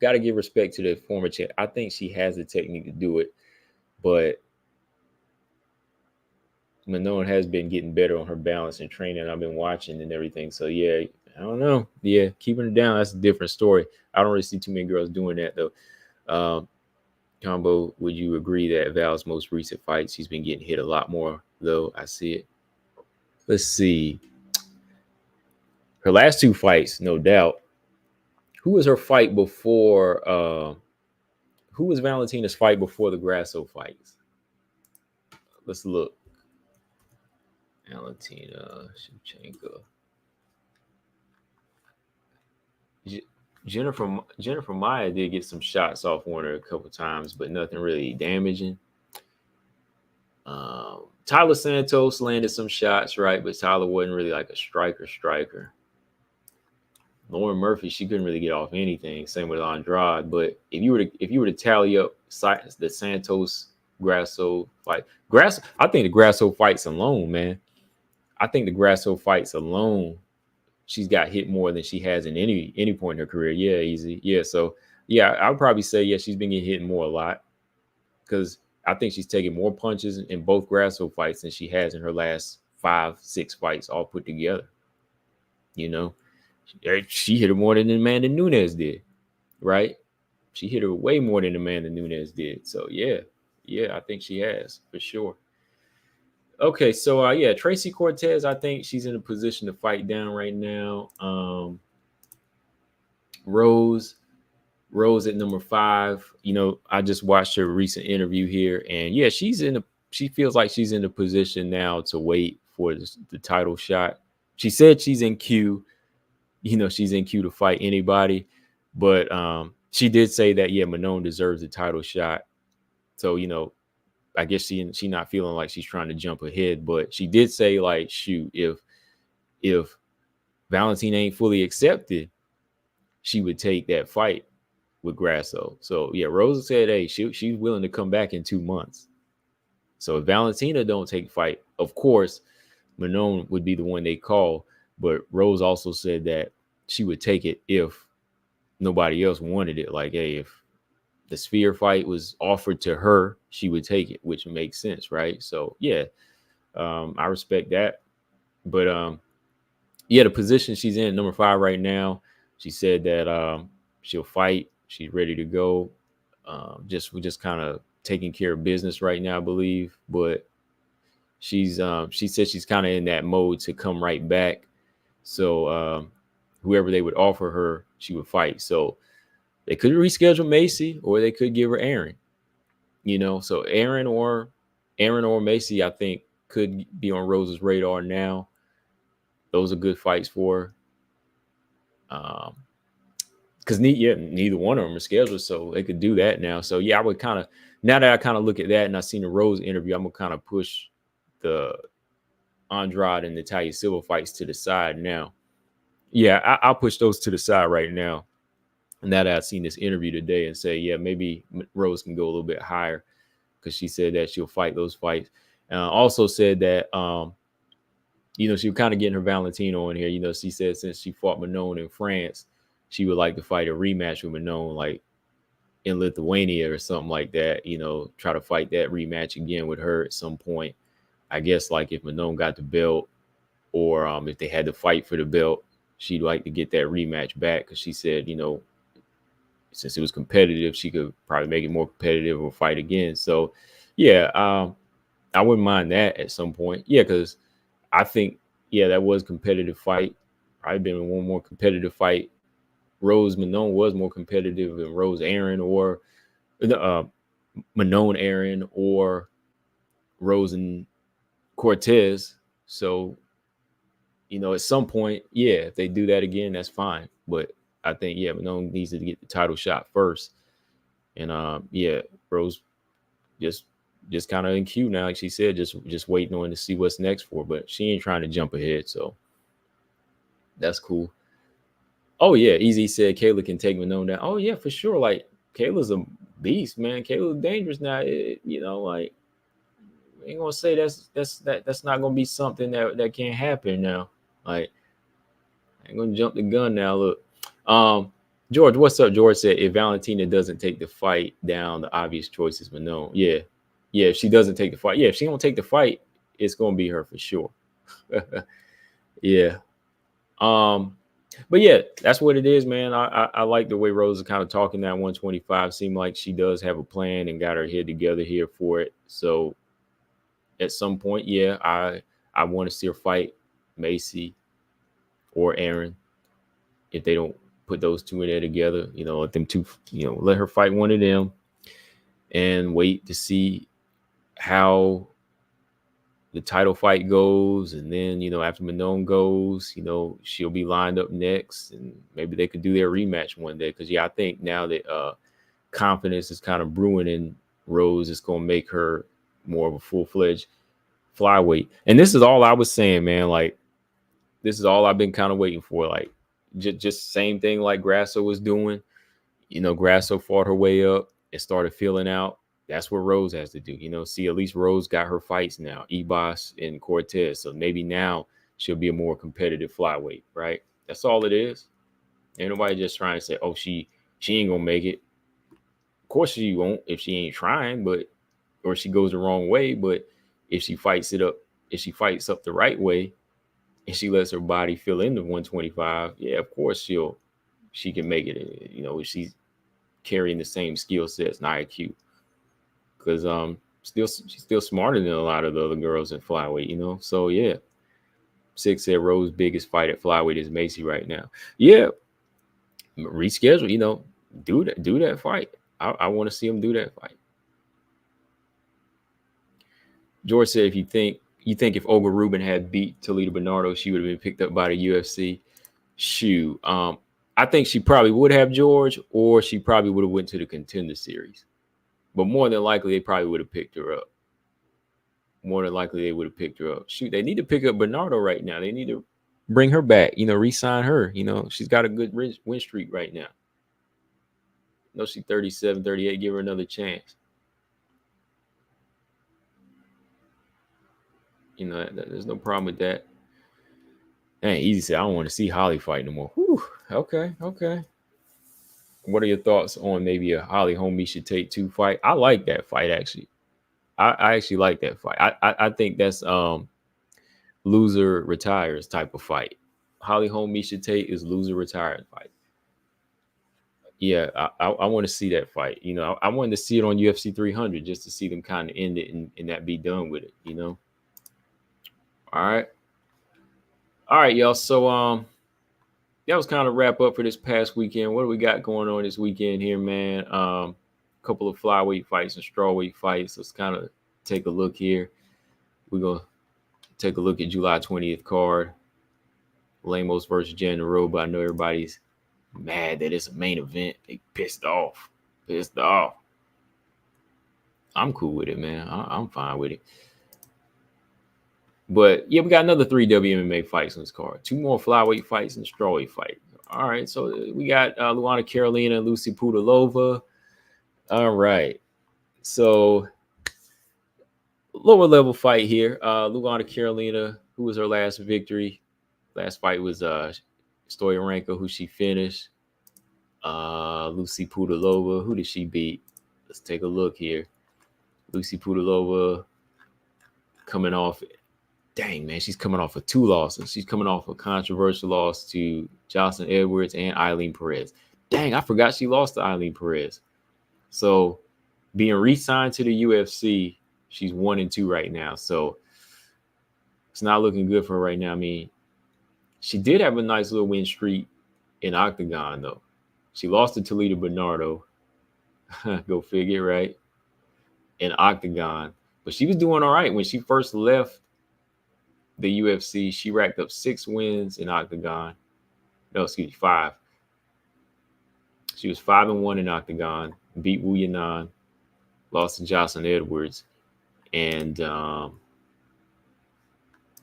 got to give respect to the former champ. I think she has the technique to do it, but Manon has been getting better on her balance and training. I've been watching and everything. So yeah, I don't know. Yeah, keeping it down, that's a different story. I don't really see too many girls doing that though. Combo, would you agree that Val's most recent fights, she's been getting hit a lot more though? I see it. Let's see. Her last 2 fights, no doubt. Who was her fight before? Who was Valentina's fight before the Grasso fights? Let's look. Valentina Shevchenko. Jennifer Maya did get some shots off on her a couple times, but nothing really damaging. Tyler Santos landed some shots, right? But Tyler wasn't really like a striker. Lauren Murphy, she couldn't really get off anything. Same with Andrade. But if you were to tally up the Santos Grasso fight, I think the Grasso fights alone, man. I think the Grasso fights alone, she's got hit more than she has in any point in her career. Yeah, easy. Yeah, so yeah, I would probably say yeah, she's been getting hit more a lot because I think she's taking more punches in both Grasso fights than she has in her last 5-6 fights all put together. You know, she hit her more than Amanda Nunes did, right? She hit her way more than Amanda Nunes did. So yeah, I think she has for sure. Okay, so yeah, Tracy Cortez, I think she's in a position to fight down right now. Rose at number 5. You know, I just watched her recent interview here, and yeah, she feels like she's in a position now to wait for the title shot. She said she's in queue. You know, she's in queue to fight anybody, but she did say that yeah, Manon deserves the title shot. So you know, I guess she not feeling like she's trying to jump ahead, but she did say like, shoot, if Valentina ain't fully accepted, she would take that fight with Grasso. So yeah, Rosa said, hey, she's willing to come back in 2 months. So if Valentina don't take fight, of course, Manon would be the one they call. But Rose also said that she would take it if nobody else wanted it. Like, hey, if the Sphere fight was offered to her, she would take it, which makes sense, right? So yeah, I respect that. But yeah, the position she's in, number 5 right now, she said that she'll fight. She's ready to go. We're just kind of taking care of business right now, I believe. But she said she's kind of in that mode to come right back. So whoever they would offer her, she would fight. So they could reschedule Macy, or they could give her Aaron. You know, so Aaron or Macy, I think, could be on Rose's radar now. Those are good fights for her. Because neither one of them are scheduled, so they could do that now. So yeah, I would kind of, now that I kind of look at that and I've seen the Rose interview, I'm gonna kind of push the Andrade and Natalia Silva fights to the side now. Yeah, I'll push those to the side right now. Now that I've seen this interview today, and say, yeah, maybe Rose can go a little bit higher, because she said that she'll fight those fights. Also said that, you know, she was kind of getting her Valentino in here. You know, she said since she fought Manon in France, she would like to fight a rematch with Manon, like in Lithuania or something like that. You know, try to fight that rematch again with her at some point. I guess like if Manon got the belt, or if they had to fight for the belt, she'd like to get that rematch back, because she said, you know, since it was competitive, she could probably make it more competitive or fight again. So, yeah, I wouldn't mind that at some point. Yeah, because I think, yeah, that was a competitive fight. Probably been one more competitive fight. Rose Manon was more competitive than Rose Aaron, or Manon Aaron, or Rose and Cortez. So, you know, at some point, yeah, if they do that again, that's fine. But I think, yeah, Manon needs to get the title shot first. And yeah, Rose just just kind of in queue now, like she said, just waiting on to see what's next for. But she ain't trying to jump ahead, so that's cool. Oh yeah, Easy said Kayla can take Manon down. Oh yeah, for sure. Like Kayla's a beast, man. Kayla's dangerous now. Like I ain't gonna say that's not gonna be something that can't happen now. Like I ain't gonna jump the gun now. Look, George, what's up? George said if Valentina doesn't take the fight down, the obvious choice is Manon. Yeah, yeah. If she doesn't take the fight, yeah. If she don't take the fight, it's gonna be her for sure. Yeah. But yeah, that's what it is, man. I like the way Rose is kind of talking that 125. Seemed like she does have a plan and got her head together here for it. So at some point, yeah, I want to see her fight Macy or Aaron if they don't put those two in there together. Let them two, let her fight one of them and wait to see how the title fight goes. And then, after Manon goes, she'll be lined up next and maybe they could do their rematch one day. Cause I think now that confidence is kind of brewing in Rose, it's going to make her more of a full-fledged flyweight. And this is all I was saying, man. Like, this is all I've been kind of waiting for. Like, just same thing like Grasso was doing. Grasso fought her way up and started feeling out. That's what Rose has to do. See, at least Rose got her fights now, Ebos and Cortez. So maybe now she'll be a more competitive flyweight, right? That's all it is. Ain't nobody just trying to say, oh, she ain't gonna make it. Of course she won't if she ain't trying, or she goes the wrong way. But if she fights up the right way, and she lets her body fill into 125, yeah, of course she can make it. If she's carrying the same skill sets and IQ, because she's still smarter than a lot of the other girls in flyweight. So yeah, Six said Rose's biggest fight at flyweight is Macy right now. Yeah, reschedule. Do that fight. I want to see him do that fight. George said, if you think if Olga Rubin had beat Toledo Bernardo, she would have been picked up by the UFC. Shoot, I think she probably would have, George, or she probably would have went to the Contender Series. But more than likely, they probably would have picked her up. Shoot, they need to pick up Bernardo right now. They need to bring her back. Re-sign her. She's got a good win streak right now. She's 37, 38. Give her another chance. There's no problem with that. Dang, Easy said, I don't want to see Holly fight no more. Whew, okay. What are your thoughts on maybe a Holly Homie should take 2 fight? I like that fight, actually. I actually like that fight. I think that's loser retires type of fight. Holly Homie should take is loser retired fight. Yeah, I want to see that fight. I wanted to see it on UFC 300 just to see them kind of end it and that be done with it. All right, y'all. So that was kind of wrap up for this past weekend. What do we got going on this weekend here, man? A couple of flyweight fights and strawweight fights. Let's kind of take a look here. We're gonna take a look at July 20th card. Lemos versus Jandiroba. I know everybody's mad that it's a main event. They pissed off. I'm cool with it, man. I'm fine with it. But yeah, we got another 3 WMMA fights on this card. 2 more flyweight fights and strawweight fight. All right, so we got Luana Carolina and Lucy Pudilova. All right, so lower level fight here. Luana Carolina, who was her last victory? Last fight was Stoyarenko, who she finished. Lucy Pudilova, who did she beat? Let's take a look here. Lucy Pudilova coming off. Dang, man, she's coming off of 2 losses. She's coming off a controversial loss to Jocelyn Edwards and Eileen Perez. Dang, I forgot she lost to Eileen Perez. So being re-signed to the UFC, she's 1-2 right now. So it's not looking good for her right now. I mean, she did have a nice little win streak in Octagon, though. She lost to Toledo Bernardo. Go figure, right? In Octagon. But she was doing all right when she first left the UFC. She racked up 6 wins in Octagon. No, excuse me, 5. She was 5-1 in Octagon. Beat Wu Yanan. Lost to Jocelyn Edwards. and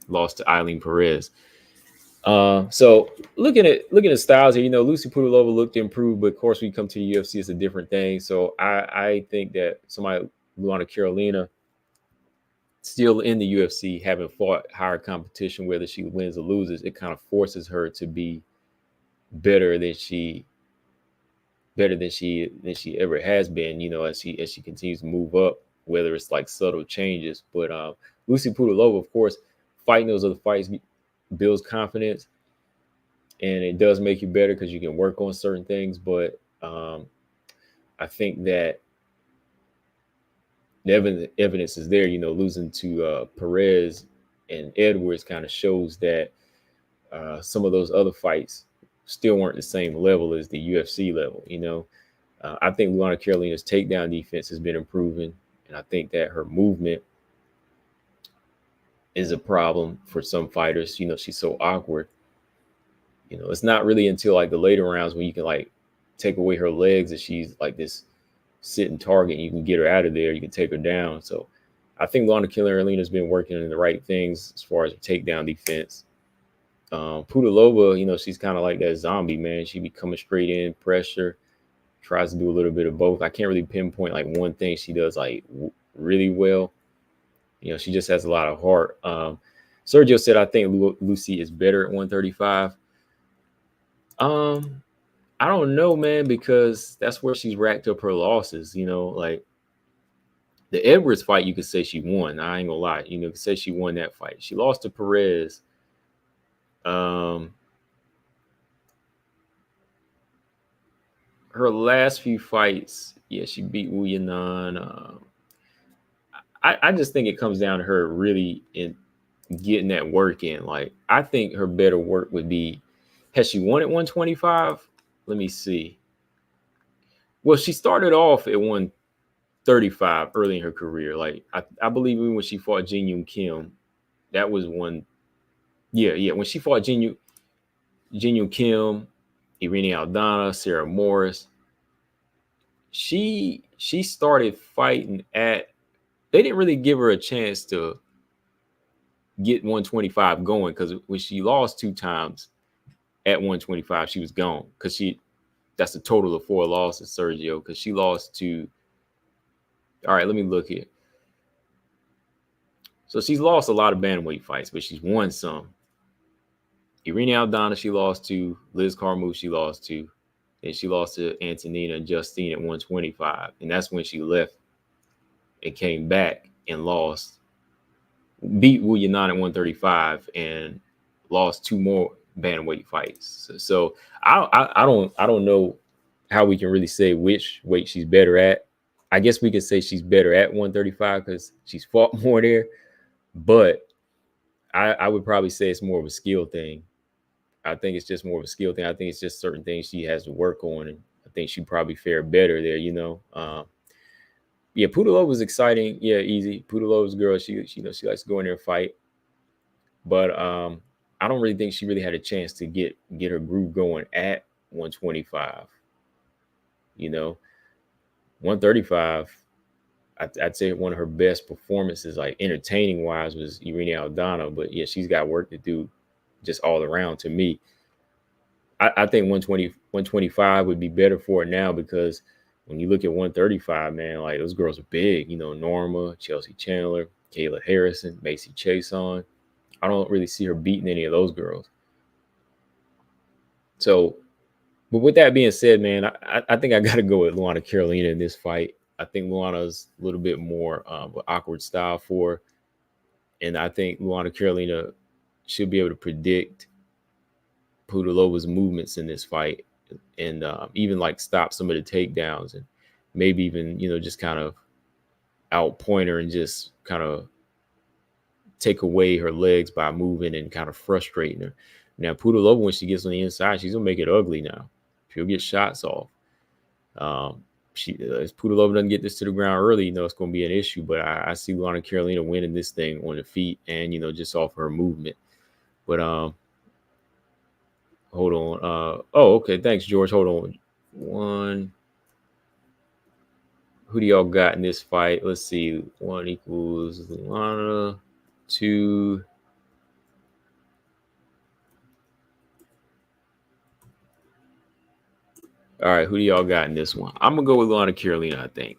lost to Eileen Perez. So looking at styles here, Lucy Pudilova looked improved, but of course, when you come to the UFC, it's a different thing. So I think that somebody, Luana Carolina, still in the UFC, having fought higher competition, whether she wins or loses, it kind of forces her to be better than she ever has been. As she continues to move up, whether it's like subtle changes. But Lucy Pudilova, of course, fighting those other fights builds confidence, and it does make you better because you can work on certain things. But I think that the evidence is there. Losing to Perez and Edwards kind of shows that some of those other fights still weren't the same level as the UFC level. I think Luana Carolina's takedown defense has been improving, and I think that her movement is a problem for some fighters. She's so awkward. It's not really until like the later rounds when you can like take away her legs that she's like this sitting target, and you can get her out of there. You can take her down. So I think Luana Carolina's been working on the right things as far as her takedown defense. Pudilova, she's kind of like that zombie, man. She be coming straight in, pressure, tries to do a little bit of both. I can't really pinpoint like one thing she does like really well. She just has a lot of heart. Sergio said, I think Lucy is better at 135. I don't know, man, because that's where she's racked up her losses. Like the Edwards fight, you could say she won. I ain't gonna lie. You could say she won that fight. She lost to Perez. Her last few fights, yeah, she beat Wu Yanan. I just think it comes down to her really in getting that work in. Like, I think her better work would be, has she won at 125? Let me see. Well, she started off at 135 early in her career. Like, I believe even when she fought Jin Yoon Kim, that was one. Yeah. When she fought Jin Yoon Kim, Irene Aldana, Sarah Morris, she started fighting at. They didn't really give her a chance to get 125 going, because when she lost 2 times at 125, she was gone, because that's a total of 4 losses, Sergio, because she lost to, all right, let me look here. So she's lost a lot of bantamweight fights, but she's won some. Irene Aldana, she lost to. Liz Carmouche, she lost to. And she lost to Antonina and Justine at 125. And that's when she left and came back and lost. Beat Wu Yanan at 135 and lost 2 more bantamweight fights. So I don't know how we can really say which weight she's better at. I guess we could say she's better at 135 because she's fought more there. But I would probably say it's more of a skill thing. I think it's just more of a skill thing. I think it's just certain things she has to work on, and I think she'd probably fare better there. Yeah, Pudilova was exciting. Yeah, easy. Pudilova's girl. She likes to go in there and fight. But I don't really think she really had a chance to get her groove going at 125. 135. I'd say one of her best performances, like entertaining wise, was Irene Aldana. But yeah, she's got work to do just all around to me. I think 125 would be better for her now, because when you look at 135, man, like those girls are big. Norma, Chelsea Chandler, Kayla Harrison, Macy Chason. I don't really see her beating any of those girls. So, but with that being said, man, I think I got to go with Luana Carolina in this fight. I think Luana's a little bit more awkward style for her. And I think Luana Carolina should be able to predict Pudilova's movements in this fight, and even like stop some of the takedowns, and maybe even, just kind of outpoint her and just kind of take away her legs by moving and kind of frustrating her. Now, Pudilova, when she gets on the inside, she's going to make it ugly now. She'll get shots off. If Pudilova doesn't get this to the ground early, it's going to be an issue. But I see Luana Carolina winning this thing on the feet and, just off her movement. But hold on. Okay. Thanks, George. Hold on. Who do y'all got in this fight? Let's see. 1 equals Lana. 2. All right, who do y'all got in this one? I'm gonna go with Lana Carolina, I think.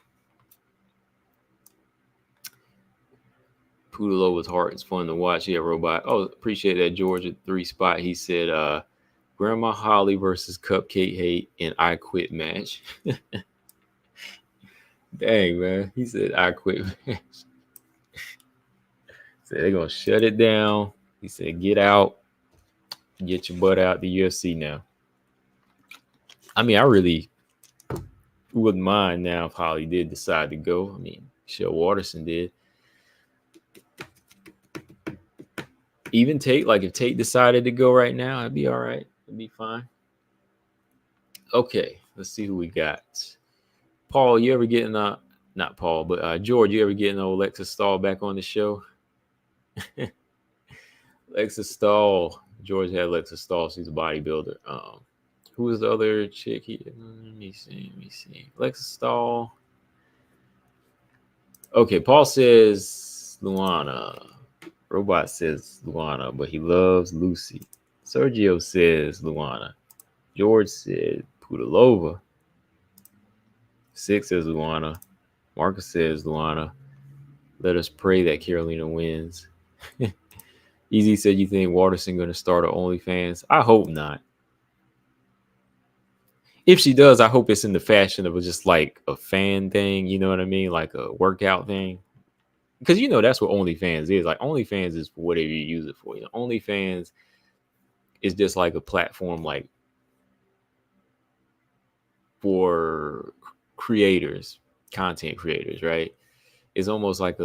Pudilova's heart is fun to watch. Yeah, robot. Oh, appreciate that, George at 3 spot. He said Grandma Holly versus Cupcake Hate and I Quit match. Dang, man. He said I quit match. Said they're gonna shut it down. He said, get out, get your butt out the UFC now. I mean, I really wouldn't mind now if Holly did decide to go. I mean, Michelle Waterson did. Even Tate, like if Tate decided to go right now, I'd be all right. It'd be fine. Okay, let's see who we got. Paul, you ever getting not Paul, but George, you ever getting old Alexa Stahl back on the show? Alexa Stahl. George had Alexa Stahl. She's a bodybuilder. Who was the other chick? Let me see. Alexa Stahl. Okay, Paul says Luana. Robot says Luana, but he loves Lucy. Sergio says Luana. George said Pudilova. 6 says Luana. Marcus says Luana. Let us pray that Carolina wins. Easy said, you think Waterson going to start her OnlyFans? I hope not. If she does, I hope it's in the fashion of just like a fan thing. You know what I mean? Like a workout thing. Because, you know, that's what OnlyFans is. Like OnlyFans is for whatever you use it for. You know, OnlyFans is just like a platform like for creators, content creators, right? It's almost like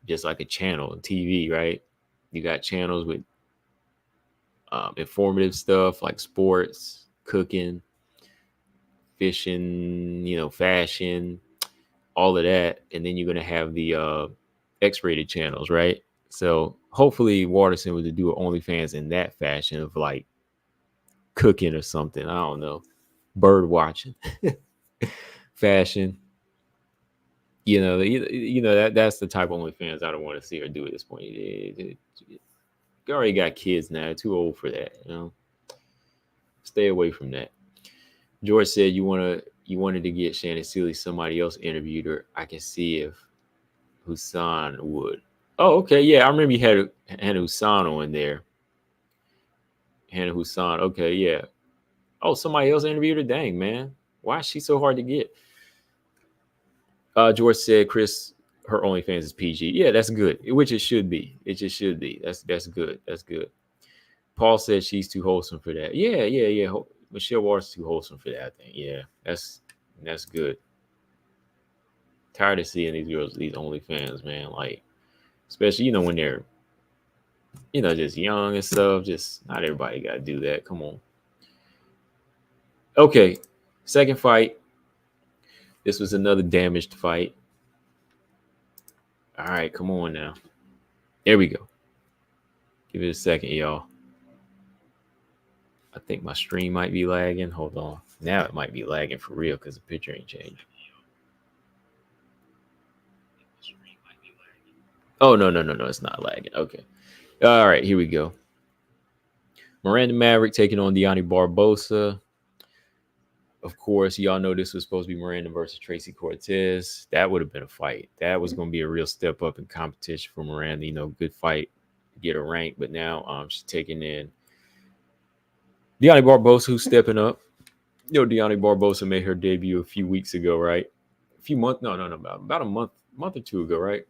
just like a channel on TV, right? You got channels with informative stuff like sports, cooking, fishing, you know, fashion, all of that. And then you're going to have the X-rated channels, right? So hopefully Waterson would do an OnlyFans in that fashion of like cooking or something. I don't know. Bird watching, fashion. You know that's the type of OnlyFans I don't want to see her do at this point. You already got kids now, too old for that. You know, stay away from that. George said you wanted to get Shannon Sealy. Somebody else interviewed her. I can see if Hassan would. Oh, okay, yeah, I remember you had Hannah Hassan on there. Hannah Hassan. Okay, yeah. Oh, somebody else interviewed her. Dang, man, why is she so hard to get? George said, Chris, her OnlyFans is PG. Yeah, that's good. Which it should be. It just should be. That's good. That's good. Paul said she's too wholesome for that. Yeah. Michelle Water's too wholesome for that, I think. Yeah, that's good. Tired of seeing these girls, these OnlyFans, man. Like, especially, you know, when they're, you know, just young and stuff. Just not everybody got to do that. Come on. Okay, second fight. This was another damaged fight. All right, come on now. There we go. Give it a second, y'all. I think my stream might be lagging. Hold on. Now it might be lagging for real because the picture ain't changed. Oh, no. It's not lagging. Okay. All right, here we go. Miranda Maverick taking on Deani Barbosa. Of course, y'all know this was supposed to be Miranda versus Tracy Cortez. That would have been a fight. That was going to be a real step up in competition for Miranda. You know, good fight, get a rank. But now she's taking in Deani Barbosa, who's stepping up. You know, Deani Barbosa made her debut a few weeks ago, right? A few months, no, about a month or two ago, right?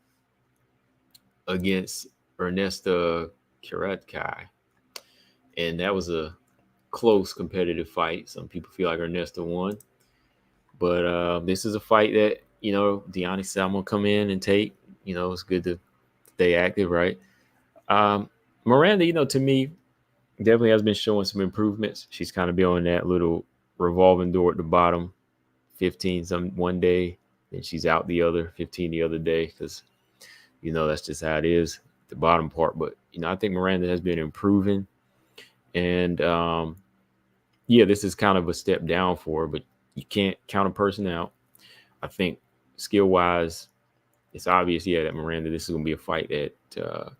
Against Ernesta Karatkay. And that was a close competitive fight. Some people feel like Ernesta won. But this is a fight that, you know, Deani said, I'm going to come in and take. You know, it's good to stay active, right? Miranda, you know, to me, definitely has been showing some improvements. She's kind of been on that little revolving door at the bottom, 15 one day, then she's out the other, 15 the other day, because, you know, that's just how it is, the bottom part. But, you know, I think Miranda has been improving. And, yeah, this is kind of a step down for her, but you can't count a person out. I think skill wise, it's obvious, yeah, that Miranda, this is going to be a fight that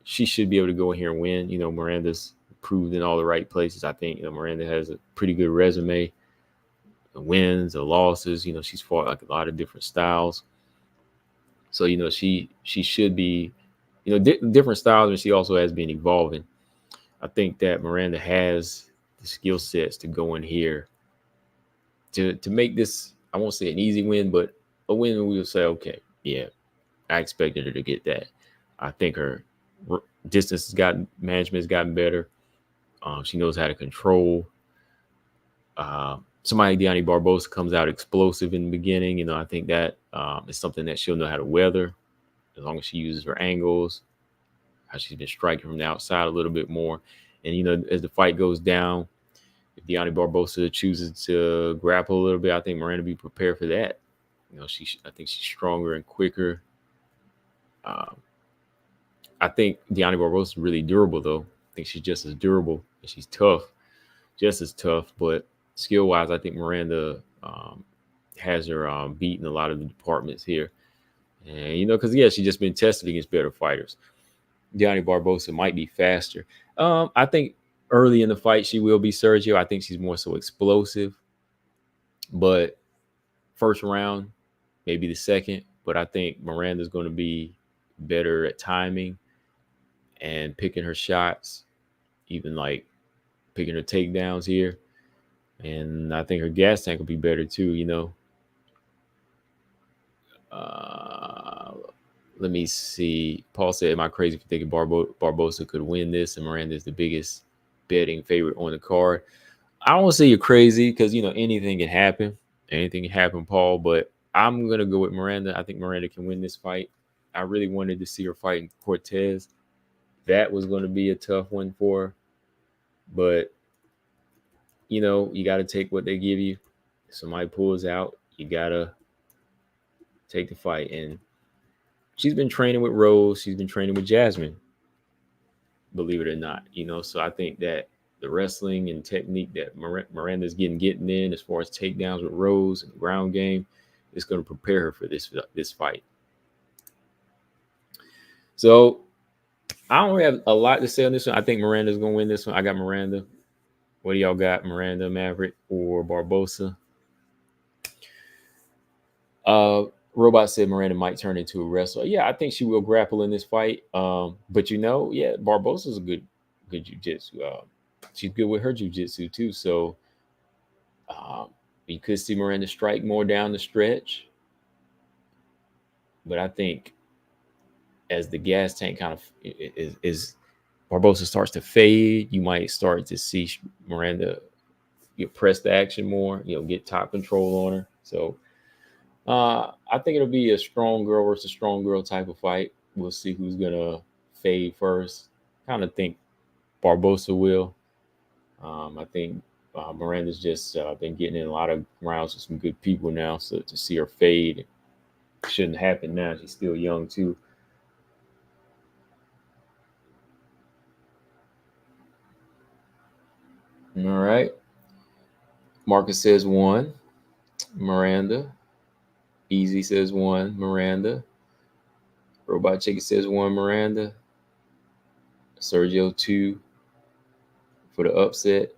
she should be able to go in here and win. You know, Miranda's proved in all the right places. I think, you know, Miranda has a pretty good resume, the wins, the losses. You know, she's fought like a lot of different styles. So, you know, she should be, you know, different styles, and she also has been evolving. I think that Miranda has the skill sets to go in here to make this, I won't say an easy win, but a win we will say, okay, yeah, I expected her to get that. I think her distance management has gotten better. She knows how to control. Somebody, Deani Barbosa, comes out explosive in the beginning. You know, I think that is something that she'll know how to weather as long as she uses her angles, how she's been striking from the outside a little bit more. And, you know, as the fight goes down, if Deani Barbosa chooses to grapple a little bit, I think Miranda will be prepared for that. You know, I think she's stronger and quicker. I think Deani Barbosa is really durable, though. I think she's just as durable, and she's tough, just as tough. But skill-wise, I think Miranda has her beat in a lot of the departments here. And, you know, because, yeah, she's just been tested against better fighters. Deani Barbosa might be faster. I think early in the fight, she will be Sergio. I think she's more so explosive. But first round, maybe the second. But I think Miranda's going to be better at timing and picking her shots, even like picking her takedowns here. And I think her gas tank will be better too, you know. Let me see. Paul said, am I crazy for thinking Barbosa could win this and Miranda is the biggest betting favorite on the card? I don't say you're crazy because, you know, anything can happen. Anything can happen, Paul. But I'm going to go with Miranda. I think Miranda can win this fight. I really wanted to see her fighting Cortez. That was going to be a tough one for her. But, you know, you got to take what they give you. If somebody pulls out, you got to take the fight. And she's been training with Rose. She's been training with Jasmine, believe it or not. You know, so I think that the wrestling and technique that Miranda's getting in as far as takedowns with Rose and ground game is going to prepare her for this fight. So I don't really have a lot to say on this one. I think Miranda's going to win this one. I got Miranda. What do y'all got? Miranda, Maverick, or Barbosa? Robot said Miranda might turn into a wrestler. Yeah, I think she will grapple in this fight. But you know, yeah, Barbosa's a good jiu-jitsu. She's good with her jiu-jitsu too. So you could see Miranda strike more down the stretch. But I think as the gas tank kind of is Barbosa starts to fade, you might start to see Miranda press the action more, get top control on her. So I think it'll be a strong girl versus strong girl type of fight. We'll see who's gonna fade first. Kind of think Barbosa will. I think Miranda's just been getting in a lot of rounds with some good people now. So to see her fade shouldn't happen now. She's still young too. All right. Marcus says 1. Miranda. Easy says 1. Miranda. Robot Chicken says 1. Miranda. Sergio 2 for the upset.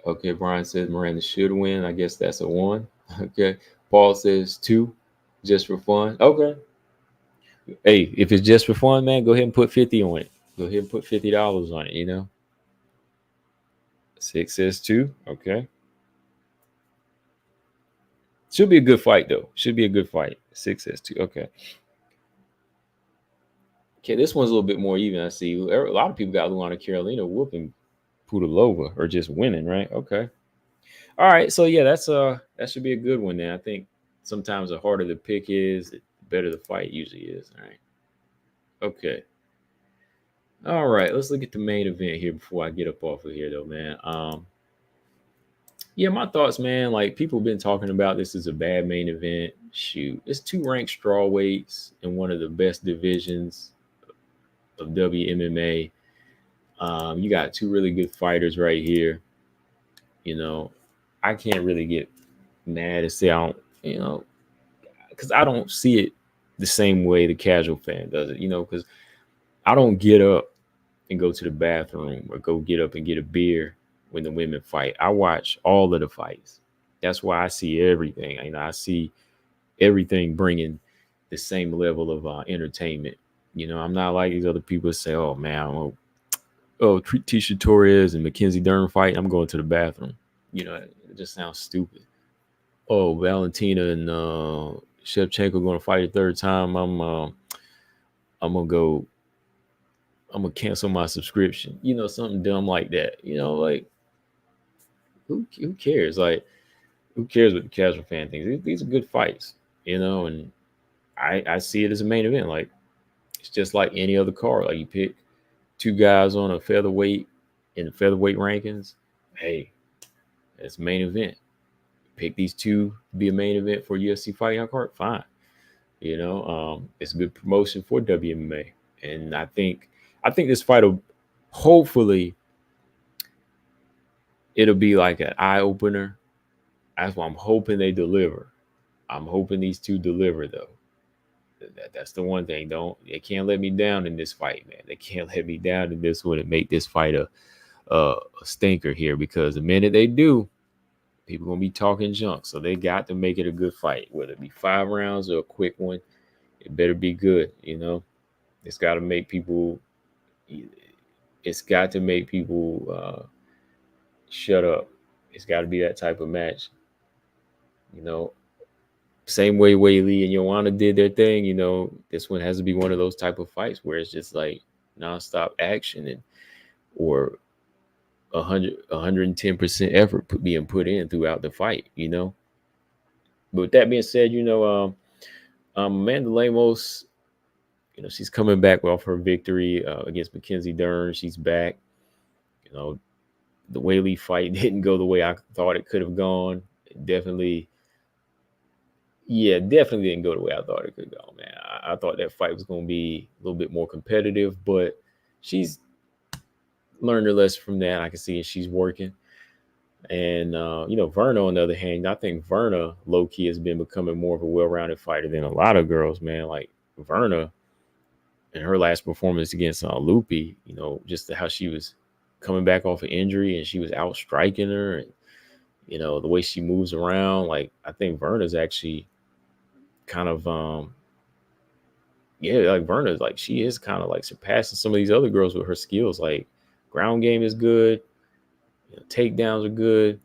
Okay, Brian says Miranda should win. I guess that's a 1. Okay. Paul says 2 just for fun. Okay. Hey, if it's just for fun, man, go ahead and put 50 on it. Go ahead and put $50 on it, 6 says 2. Okay. Should be a good fight, though. Should be a good fight. 6 says 2. Okay. Okay, this one's a little bit more even. I see a lot of people got Luana Carolina whooping Pudilova or just winning, right? Okay. All right. So yeah, that should be a good one. Then I think sometimes the harder the pick is, the better the fight usually is. All right. Okay. All right. Let's look at the main event here before I get up off of here, though, man. Yeah, my thoughts, man. Like people have been talking about this is a bad main event. Shoot, it's 2 ranked strawweights in one of the best divisions of WMMA. You got 2 really good fighters right here. I can't really get mad to say I don't, because I don't see it the same way the casual fan does it, because I don't get up and go to the bathroom or go get up and get a beer when the women fight. I watch all of the fights. That's why I see everything. I see everything bringing the same level of entertainment. I'm not like these other people that say, "Oh man, Tisha Torres and Mackenzie Dern fight. I'm going to the bathroom." It just sounds stupid. Oh, Valentina and Shevchenko going to fight a third time. I'm gonna go. I'm gonna cancel my subscription. Something dumb like that. Like who cares? Like who cares what the casual fan thinks? These are good fights. And I see it as a main event. Like it's just like any other card. Like you pick two guys on a featherweight in the featherweight rankings. Hey, it's main event. Pick these two to be a main event for UFC fighting card. Fine. It's good promotion for WMMA, and I think this fight will hopefully it'll be like an eye opener. That's why I'm hoping they deliver. I'm hoping these two deliver though. That's the one thing. They can't let me down in this fight, man. They can't let me down in this one and make this fight a stinker here, because the minute they do, people gonna be talking junk. So they got to make it a good fight, whether it be 5 rounds or a quick one. It better be good. It's got to make people. It's got to make people shut up. It's got to be that type of match. Same way Whaley and Joanna did their thing. This one has to be one of those type of fights where it's just like nonstop action or 110% effort being put in throughout the fight. But with that being said, Amanda Lemos, she's coming back off her victory against Mackenzie Dern. She's back. The Whaley fight didn't go the way I thought it could have gone. It definitely didn't go the way I thought it could go, man. I thought that fight was going to be a little bit more competitive, but she's learned her lesson from that. I can see it. She's working. And, Verna, on the other hand, I think Verna, low-key, has been becoming more of a well-rounded fighter than a lot of girls, man. Like, Verna, in her last performance against Lupi, just how she was coming back off an injury and she was out striking her. And, the way she moves around, like, I think Verna's actually kind of, like, Verna's, like, she is kind of, like, surpassing some of these other girls with her skills. Like, ground game is good. Takedowns are good.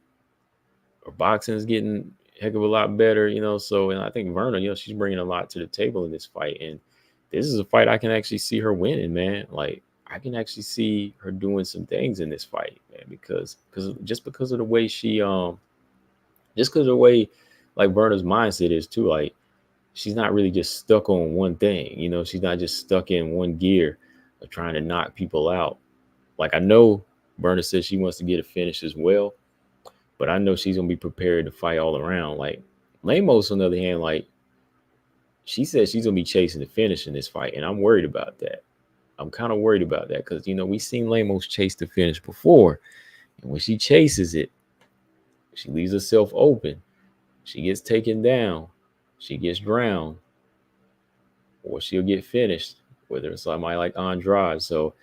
Her boxing is getting a heck of a lot better, So, and I think Verna, she's bringing a lot to the table in this fight. And this is a fight I can actually see her winning, man. Like, I can actually see her doing some things in this fight, man, because of the way she, just because of the way, like, Verna's mindset is too. Like, she's not really just stuck on one thing, She's not just stuck in one gear of trying to knock people out. Like, I know Verna says she wants to get a finish as well, but I know she's gonna be prepared to fight all around. Like, Lemos, on the other hand, like, she says she's gonna be chasing the finish in this fight, and I'm worried about that. I'm kind of worried about that because we've seen Lemos chase the finish before, and when she chases it, she leaves herself open. She gets taken down, she gets drowned, or she'll get finished, whether it's somebody like Andrade. So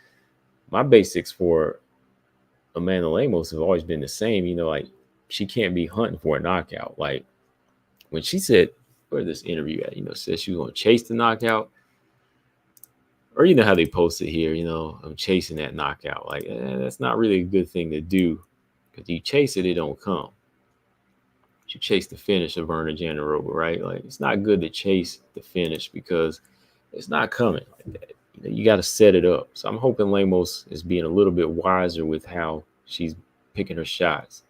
my basics for Amanda Lemos have always been the same. Like, she can't be hunting for a knockout. Like, when she said, where this interview at, said she was going to chase the knockout, or how they post it here, I'm chasing that knockout. Like, that's not really a good thing to do, because you chase it, it don't come. You chase the finish of Verna Jandiroba, right? Like, it's not good to chase the finish because it's not coming like that. You got to set it up. So I'm hoping Lemos is being a little bit wiser with how she's picking her shots.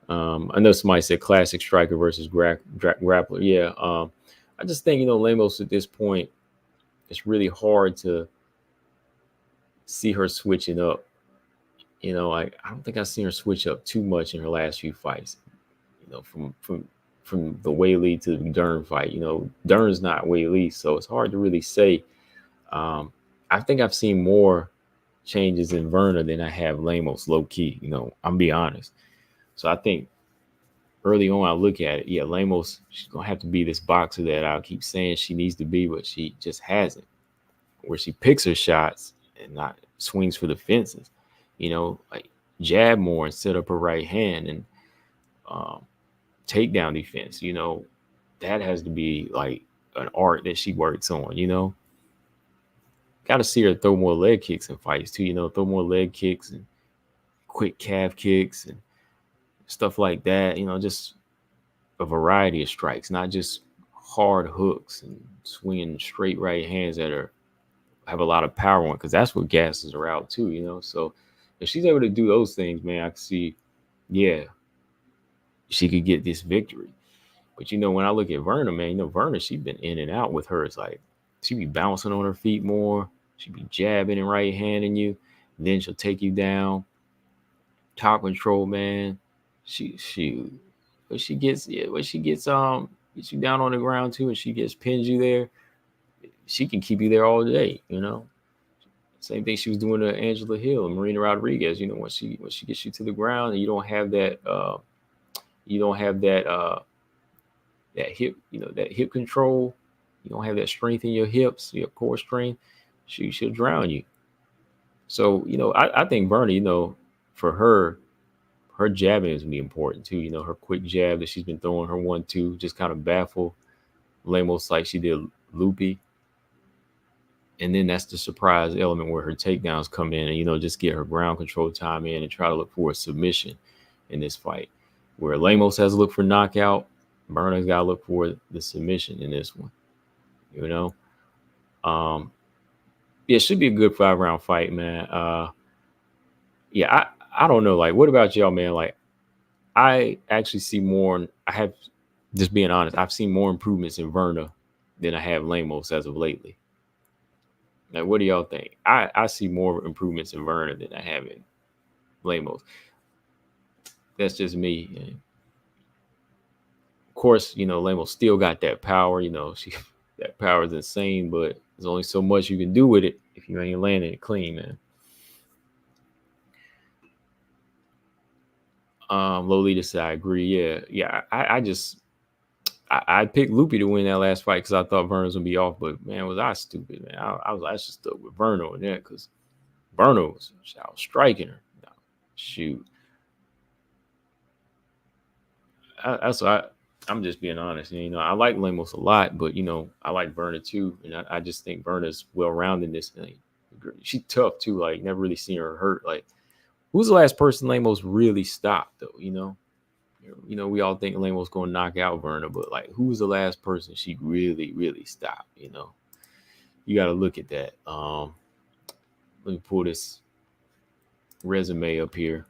I know somebody said classic striker versus grappler. Yeah. I just think, Lemos at this point, it's really hard to see her switching up. Like, I don't think I've seen her switch up too much in her last few fights. From the Whaley to the Dern fight. Dern's not Whaley, so it's hard to really say. I think I've seen more changes in Verna than I have Lemos, low key. I'm be honest. So I think early on, I look at it. Yeah, Lemos, she's gonna have to be this boxer that I keep saying she needs to be, but she just hasn't. Where she picks her shots and not swings for the fences, like jab more and set up her right hand and um, takedown defense. That has to be like an art that she works on. Got to see her throw more leg kicks in fights too. Throw more leg kicks and quick calf kicks and stuff like that. Just a variety of strikes, not just hard hooks and swinging straight right hands that have a lot of power on, because that's what gasses her out too. So if she's able to do those things, man, I can see, yeah, she could get this victory. But when I look at Verna, man, Verna, she's been in and out with her. It's like she be bouncing on her feet more. She be jabbing and right handing you. Then she'll take you down. Top control, man. But she gets gets you down on the ground too, and she pins you there. She can keep you there all day. Same thing she was doing to Angela Hill and Marina Rodriguez. When she gets you to the ground and you don't have that that hip, that hip control. You don't have that strength in your hips, your core strength. She'll drown you. So I think Bernie, for her jabbing is gonna be important too. Her quick jab that she's been throwing, her 1-2, just kind of baffle Lemos like she did Loopy. And then that's the surprise element where her takedowns come in and, just get her ground control time in and try to look for a submission in this fight. Where Lemos has to look for knockout, Berna's got to look for the submission in this one. It should be a good 5-round fight, man. I don't know. Like, what about y'all, man? Like, I actually see more. Just being honest, I've seen more improvements in Verna than I have Lemos as of lately. Like, what do y'all think? I see more improvements in Verna than I have in Lemos. That's just me. And of course, Lemos still got that power. That power is insane, but there's only so much you can do with it if you ain't landing it clean, man. Lolita said, I agree. Yeah. I picked Loopy to win that last fight because I thought Verna was gonna be off, but man, was I stupid, man. I just stuck with Verna on that because Verna was striking her. No, shoot. I'm just being honest. I like Lemos a lot, but I like Verna too, and I just think Verna's well-rounded in this thing. She's tough too. Like, never really seen her hurt. Like, who's the last person Lemos really stopped though? We all think Lemos going to knock out Verna, but like, who was the last person she really, really stopped? You got to look at that. Let me pull this resume up here.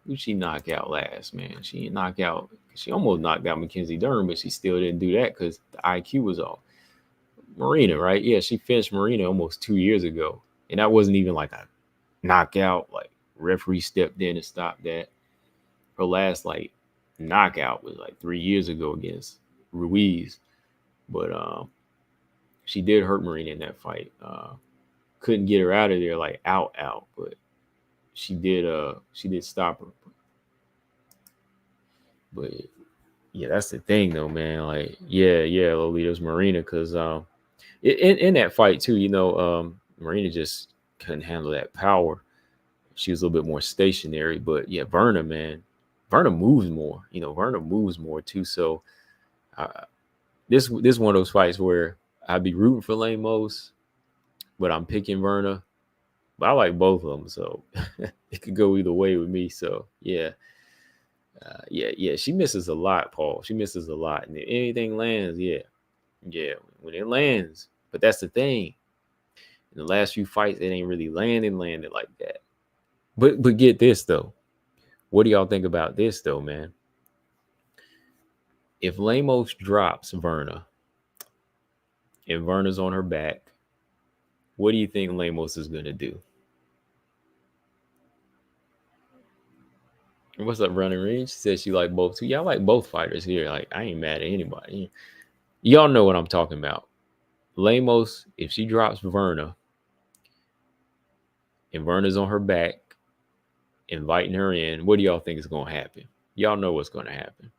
Who she knock out last, man? She didn't knock out. She almost knocked out Mackenzie Dern, but she still didn't do that because the IQ was off. Marina, right? Yeah, she finished Marina almost 2 years ago, and that wasn't even like a knockout. Like, referee stepped in and stopped that. Her last like knockout was like 3 years ago against Ruiz, but she did hurt Marina in that fight. Couldn't get her out of there like out, but she did stop her. But yeah, that's the thing though, man. Like, yeah, Lolita's Marina, because in that fight too, Marina just couldn't handle that power. She was a little bit more stationary, but yeah, Verna, man. Verna moves more, Verna moves more too. So this one of those fights where I'd be rooting for Lemos, but I'm picking Verna. But I like both of them, so it could go either way with me. So yeah, she misses a lot, Paul. She misses a lot, and if anything lands, yeah, when it lands. But that's the thing. In the last few fights, it ain't really landed like that. But get this though. What do y'all think about this though, man? If Lemos drops Verna and Verna's on her back, what do you think Lemos is going to do? What's up, Running Range? She says she like both too. Yeah, I like both fighters here. Like, I ain't mad at anybody. Y'all know what I'm talking about. Lemos, if she drops Verna and Verna's on her back, inviting her in, what do y'all think is going to happen? Y'all know what's going to happen.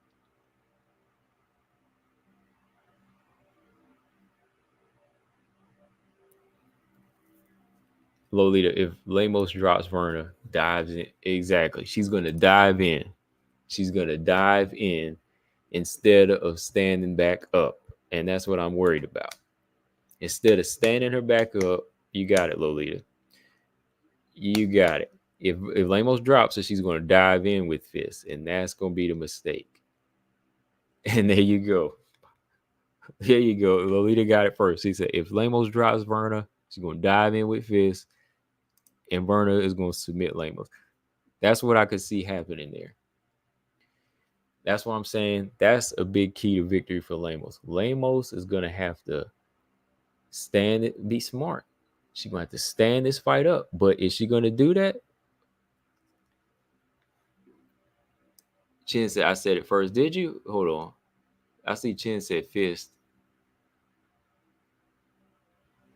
Lolita, if Lemos drops Verna, dives in. Exactly. She's going to dive in. She's going to dive in instead of standing back up. And that's what I'm worried about. Instead of standing her back up, you got it, Lolita. You got it. If Lemos drops her, she's going to dive in with fists, and that's going to be the mistake. And there you go. There you go. Lolita got it first. He said, if Lemos drops Verna, she's going to dive in with fists, and Verna is going to submit Lemos. That's what I could see happening there. That's what I'm saying. That's a big key to victory for Lemos. Lemos is going to have to stand it, be smart. She's going to have to stand this fight up. But is she going to do that? Chin said, I said it first. Did you? Hold on. I see Chin said fist.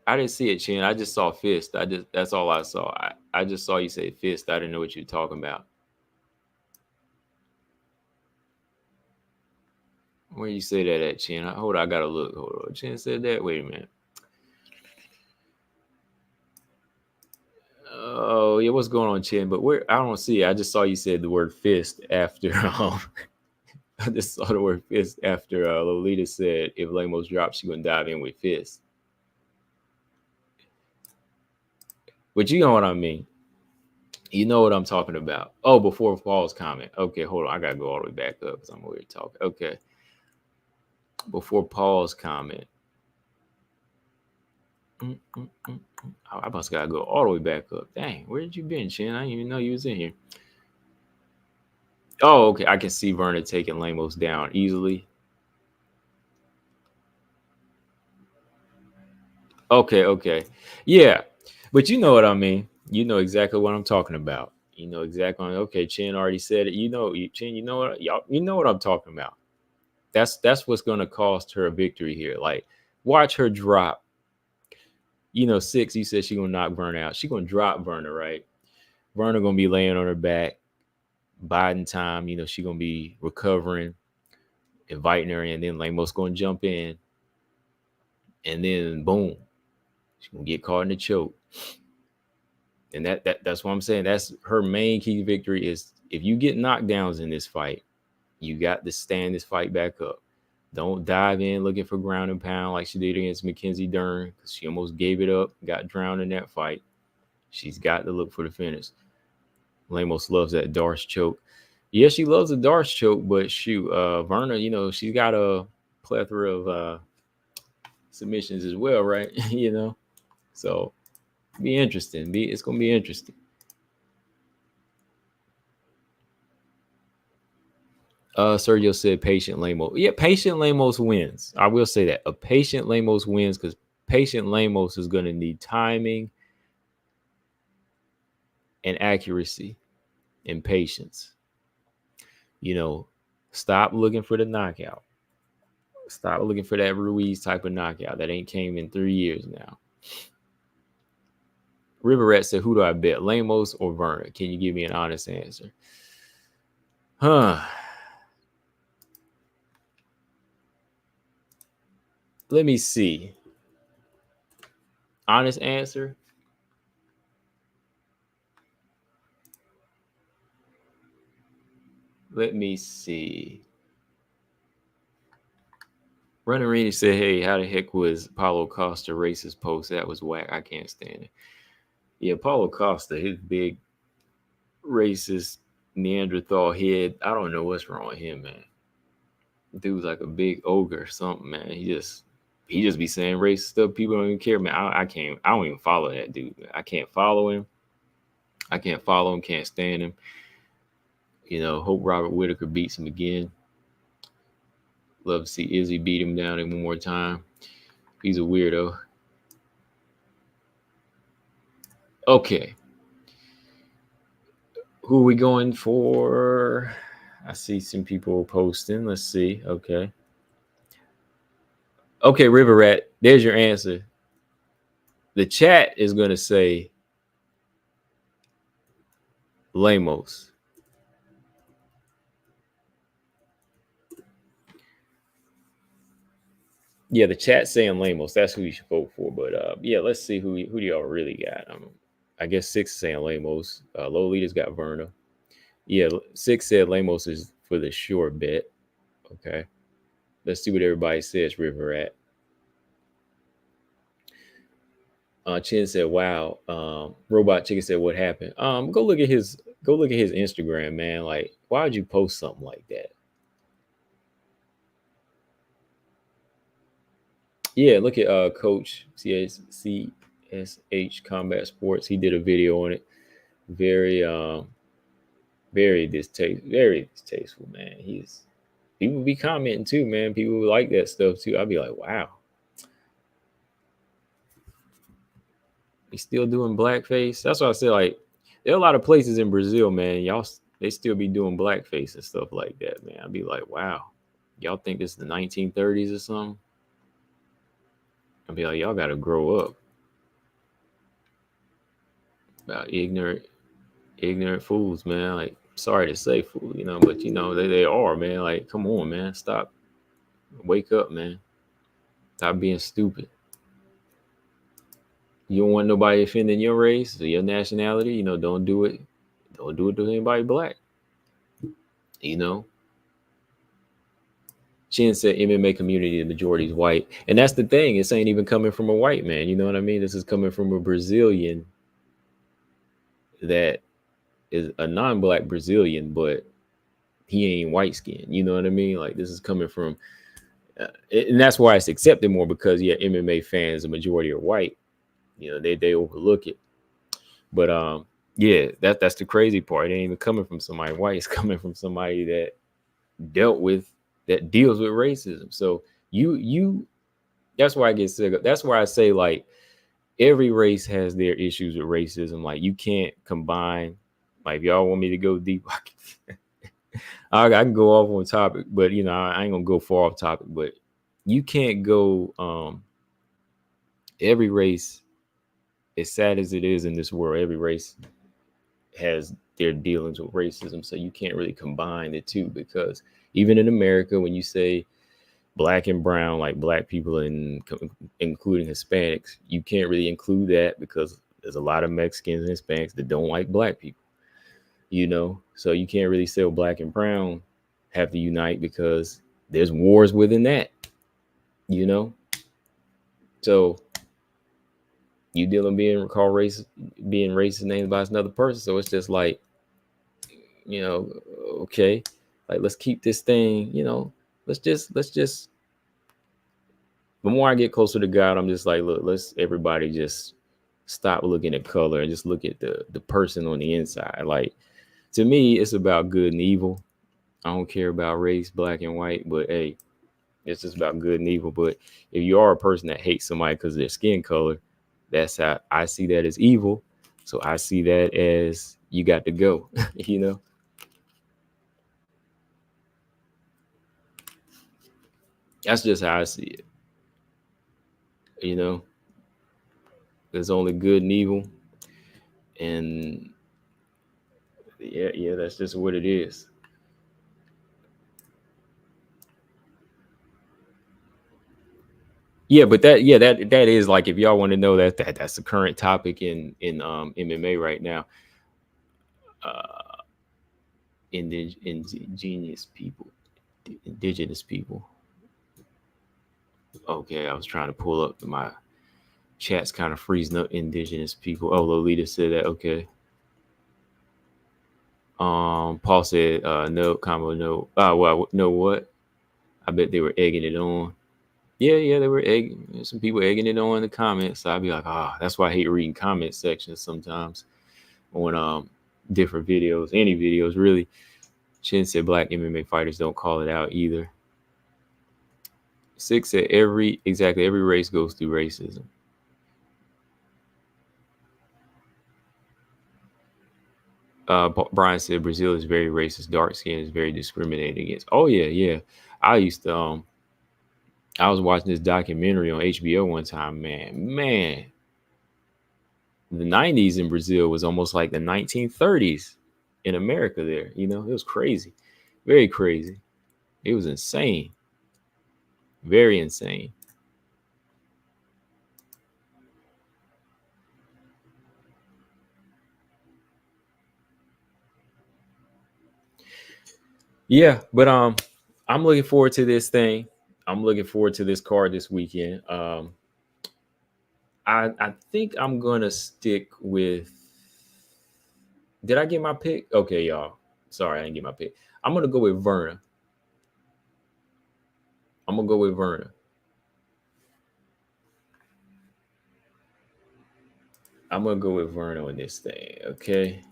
I didn't see it, Chin. I just saw fist. That's all I saw. I just saw you say fist. I didn't know what you were talking about. Where you say that at, Chin? Hold on, I gotta look. Hold on. Chin said that. Wait a minute. Oh yeah, what's going on, Chin? But where I don't see it. I just saw you said the word fist after. I just saw the word fist after Lolita said if Lemos drops, she gonna dive in with fist. But you know what I mean. You know what I'm talking about. Oh, before Paul's comment. Okay, hold on. I gotta go all the way back up because I'm over here talking. Okay. Before Paul's comment. I must gotta go all the way back up. Dang, where did you been, Chin? I didn't even know you was in here. Oh, okay. I can see Verna taking Lemos down easily. Okay. Yeah. But you know what I mean. You know exactly what I'm talking about. You know exactly. Okay, Chin already said it. You know, Chin. You know what? Y'all. You know what I'm talking about. That's what's going to cost her a victory here. Like, watch her drop. You know, 6. You said she's gonna knock Verna out. She's gonna drop Verna, right? Verna gonna be laying on her back, biding time. You know, she's gonna be recovering, inviting her in. Then Lemos gonna jump in, and then boom, she's gonna get caught in the choke. And that's what I'm saying. That's her main key victory is if you get knockdowns in this fight, you got to stand this fight back up. Don't dive in looking for ground and pound like she did against Mackenzie Dern because she almost gave it up, got drowned in that fight. She's got to look for the finish. Lemos loves that Darce choke. Yeah, she loves the Darce choke, but shoot, Verna, you know, she's got a plethora of submissions as well, right? You know, so be interesting. It's gonna be interesting. Sergio said patient Lemos. Yeah, patient Lemos wins. I will say that. A patient Lemos wins because patient Lemos is gonna need timing and accuracy and patience. You know, stop looking for the knockout. Stop looking for that Ruiz type of knockout. That ain't came in 3 years now. River Rat said, who do I bet? Lemos or Verna? Can you give me an honest answer? Huh. Let me see. Honest answer. Let me see. Running Reedy said, hey, how the heck was Paulo Costa racist post? That was whack. I can't stand it. Yeah, Paulo Costa, his big racist Neanderthal head. I don't know what's wrong with him, man. Dude's like a big ogre or something, man. He just be saying racist stuff. People don't even care, man. I don't even follow that dude, man. I can't follow him. Can't stand him. You know, hope Robert Whitaker beats him again. Love to see Izzy beat him down one more time. He's a weirdo. Okay. Who are we going for? I see some people posting. Let's see. Okay. Okay, River Rat, there's your answer. The chat is going to say Lemos. Yeah, the chat saying Lemos. That's who you should vote for. But yeah, let's see who do y'all really got. I guess 6 is saying Lemos. Lolita's got Verna. Yeah, 6 said Lemos is for the sure bet. Okay, let's see what everybody says. River at. Chin said, "Wow." Robot Chicken said, "What happened?" Go look at his Instagram, man. Like, why would you post something like that? Yeah, look at Coach CSH Combat Sports. He did a video on it. Very very distasteful, man. He's People be commenting too, man. People like that stuff too. I'd be like, wow, he's still doing blackface. That's why I said, like, there are a lot of places in Brazil, man. They still be doing blackface and stuff like that, man. I'd be like, wow, y'all think this is the 1930s or something? I'd be like, y'all got to grow up. About ignorant fools, man. Like, sorry to say, fool, but they are, man. Like, come on, man, stop, wake up, man. Stop being stupid. You don't want nobody offending your race or your nationality. Don't do it. Don't do it to anybody black. Chin said MMA community, the majority is white. And that's the thing. This ain't even coming from a white man. You know what I mean? This is coming from a Brazilian that is a non-black Brazilian, but he ain't white skinned. You know what I mean? Like, this is coming from, and that's why it's accepted more, because MMA fans, the majority are white. They overlook it. But yeah, that's the crazy part. It ain't even coming from somebody white. It's coming from somebody that deals with racism. So that's why I get sick. That's why I say, like, every race has their issues with racism. Like, you can't combine. Like, if y'all want me to go deep, I can go off on topic, but I ain't gonna go far off topic. But you can't go. Every race, as sad as it is in this world, every race has their dealings with racism. So you can't really combine the two, because even in America, when you say black and brown, like black people and including Hispanics, you can't really include that, because there's a lot of Mexicans and Hispanics that don't like black people. So you can't really say black and brown have to unite, because there's wars within that. So you dealing being racist named by another person. So it's just like, okay, like, let's keep this thing, let's just the more I get closer to God, I'm just like, look, let's everybody just stop looking at color and just look at the person on the inside. Like, to me, it's about good and evil. I don't care about race, black and white, but hey, it's just about good and evil. But if you are a person that hates somebody because of their skin color, that's how I see that as evil. So I see that as, you got to go, That's just how I see it. There's only good and evil. And yeah, that's just what it is. Yeah, but that is, like, if y'all want to know, that's the current topic in MMA right now. Indigenous people. Okay, I was trying to pull up my chat's kind of freezing up. Indigenous people. Oh, Lolita said that. Okay. Paul said no combo no. Well, know what? I bet they were egging it on. Yeah, they were egging. Some people egging it on in the comments. So I'd be like, that's why I hate reading comment sections sometimes on different videos, any videos really. Chin said black MMA fighters don't call it out either. 6 said every race goes through racism. Brian said Brazil is very racist. Dark skin is very discriminated against. Oh yeah. I was watching this documentary on HBO one time, man. The 90s in Brazil was almost like the 1930s in America there. It was crazy. Very crazy. It was insane. Very insane. Yeah, but I'm looking forward to this thing. I'm looking forward to this card this weekend. I think I'm gonna stick with. Did I get my pick? Okay, y'all. Sorry, I didn't get my pick. I'm gonna go with Verna. I'm gonna go with Verna. I'm gonna go with Verna on this thing. Okay.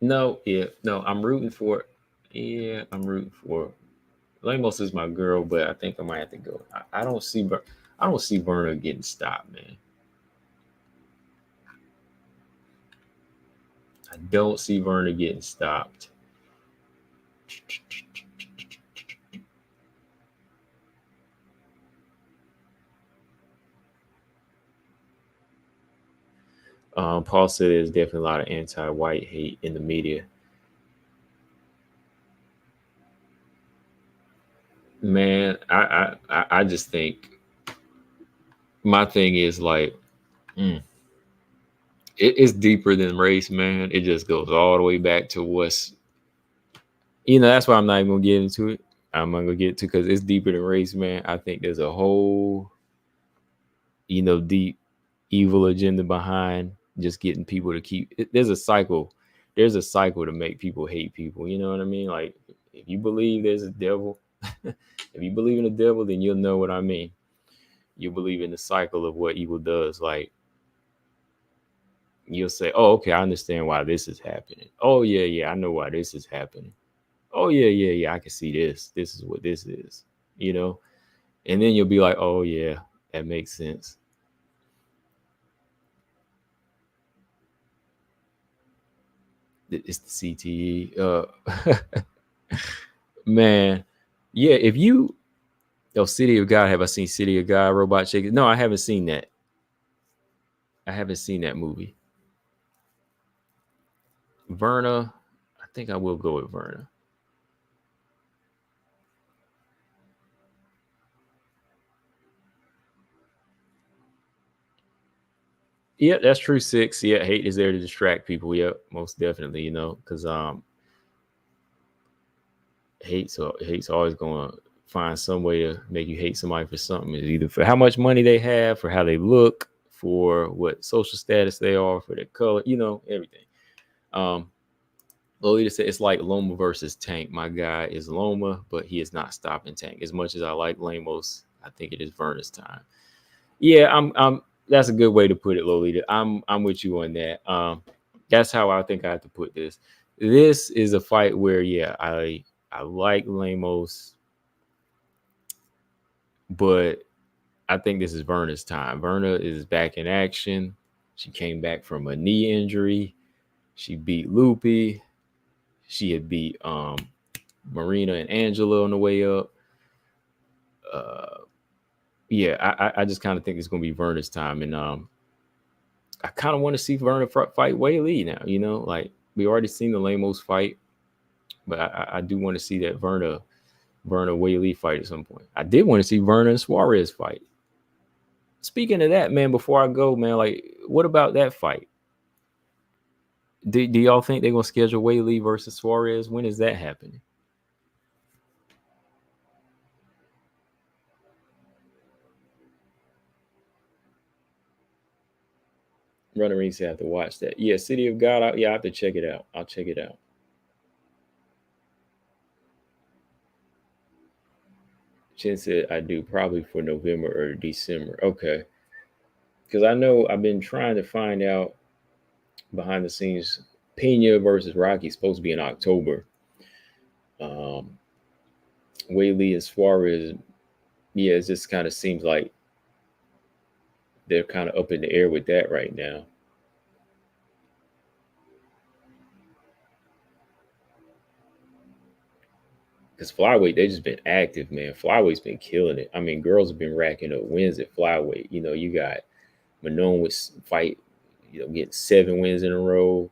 No, yeah, no. I'm rooting for. Yeah, I'm rooting for. Lemos is my girl, but I think I might have to go. I don't see. I don't see Verna getting stopped, man. I don't see Verna getting stopped. Paul said there's definitely a lot of anti-white hate in the media. Man, I just think my thing is like it's deeper than race, man. It just goes all the way back to what's that's why I'm not even gonna get into it. I'm not gonna get to because it's deeper than race, man. I think there's a whole deep evil agenda behind just getting people to keep there's a cycle. There's a cycle to make people hate people. You know what I mean? Like if you believe there's a devil, if you believe in the devil, then you'll know what I mean. You believe in the cycle of what evil does. Like you'll say, "Oh, okay, I understand why this is happening. Oh, yeah, yeah, I know why this is happening. Oh, yeah, yeah, yeah, I can see this. This is what this is." You know, and then you'll be like, "Oh, yeah, that makes sense." It's the CTE. Man, yeah. If you, City of God. Have I seen City of God? Robot Chicken? No, I haven't seen that. I haven't seen that movie. Verna. I think I will go with Verna. Yeah, that's true. Six. Yeah, hate is there to distract people. Yep, most definitely. Because hate's always going to find some way to make you hate somebody for something. It's either for how much money they have, for how they look, for what social status they are, for their color. Everything. Um, Lolita said it's like Loma versus Tank. My guy is Loma, but he is not stopping Tank. As much as I like Lemos, I think it is Verna's time. Yeah, I'm that's a good way to put it, Lolita. I'm with you on that. That's how I think I have to put this. This is a fight where yeah, I like Lemos, but I think this is Verna's time. Verna is back in action. She came back from a knee injury. She beat Loopy. She had beat Marina and Angela on the way up. Uh, yeah, I just kind of think it's going to be Verna's time, and I kind of want to see Verna fight Wei Lee now. Like we already seen the Lemos fight, but I do want to see that Verna Wei Lee fight at some point. I did want to see Verna and Suarez fight. Speaking of that, man, before I go, man, like what about that fight? Do y'all think they're gonna schedule Wei Lee versus Suarez? When is that happening? Runner Rings have to watch that. Yeah, City of God. I have to check it out. I'll check it out. Chen said I do probably for November or December. Okay, because I know I've been trying to find out behind the scenes. Pena versus Rocky is supposed to be in October. Um, Wei Lee and Suarez. Yeah, it just kind of seems like they're kind of up in the air with that right now. Because flyweight, they just been active, man. Flyweight's been killing it. I mean, girls have been racking up wins at flyweight. You got Manon with fight, getting 7 wins in a row.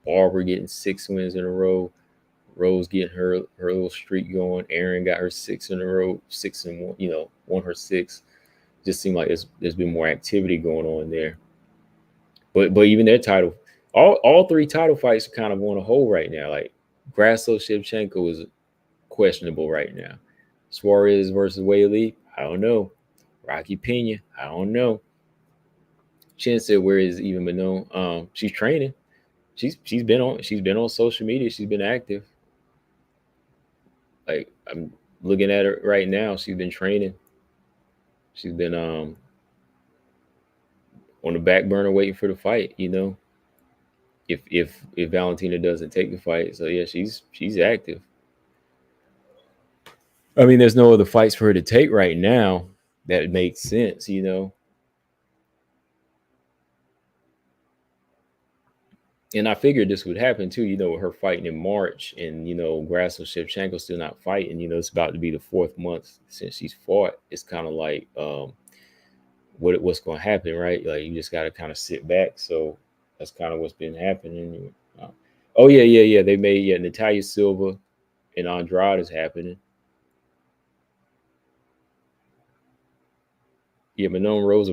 Barber getting 6 wins in a row. Rose getting her little streak going. Aaron got her 6 in a row, 6 and 1. Won her 6. Just seemed like there's been more activity going on there. But even their title, All three title fights are kind of on a hold right now. Like Grasso Shevchenko is questionable right now. Suarez versus Weili, I don't know. Rocky Pena, I don't know. Chen said, "Where is Eva Manon? She's training. She's been on social media. She's been active. Like I'm looking at her right now. She's been training. She's been on the back burner waiting for the fight. If Valentina doesn't take the fight, so yeah, she's active. I mean, there's no other fights for her to take right now that makes sense. And I figured this would happen too, with her fighting in March and, Grasso Shevchenko still not fighting, it's about to be the 4th month since she's fought. It's kind of like what's going to happen, right? Like you just got to kind of sit back. So that's kind of what's been happening. Oh, yeah. They made, Natalia Silva and Andrade is happening. Yeah, Manon Rose,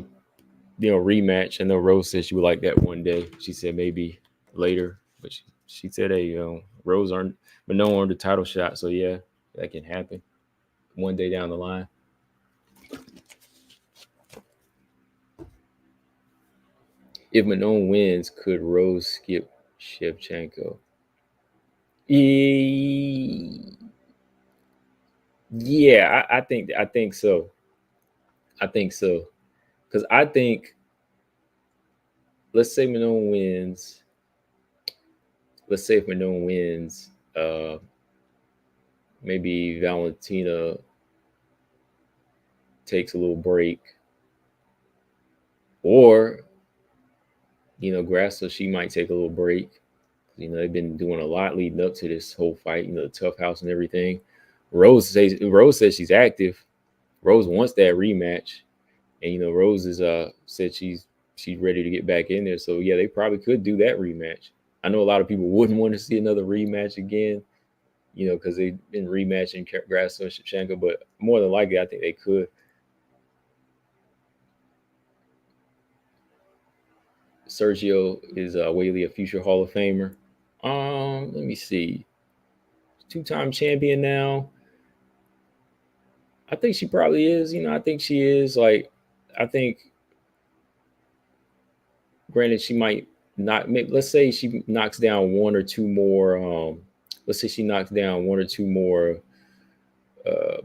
rematch. I know Rose said she would like that one day. She said maybe later, but she said, "Hey, Rose aren't Manon on the title shot." So yeah, that can happen one day down the line. If Manon wins, could Rose skip Shevchenko? Yeah, I think so. I think so because I think let's say Manon wins. Let's say if Manon wins, maybe Valentina takes a little break, or Grasso, she might take a little break. They've been doing a lot leading up to this whole fight. The tough house and everything. Rose says she's active. Rose wants that rematch, and Rose is said she's ready to get back in there. So yeah, they probably could do that rematch. I know a lot of people wouldn't want to see another rematch again, because they've been rematching Grasso and Shevchenko, but more than likely, I think they could. Sergio is Weili a future Hall of Famer? Let me see. 2-time champion now. I think she probably is. I think she is. Like, I think, granted, she might not. Let's say she knocks down one or two more. Let's say she knocks down one or two more. Uh,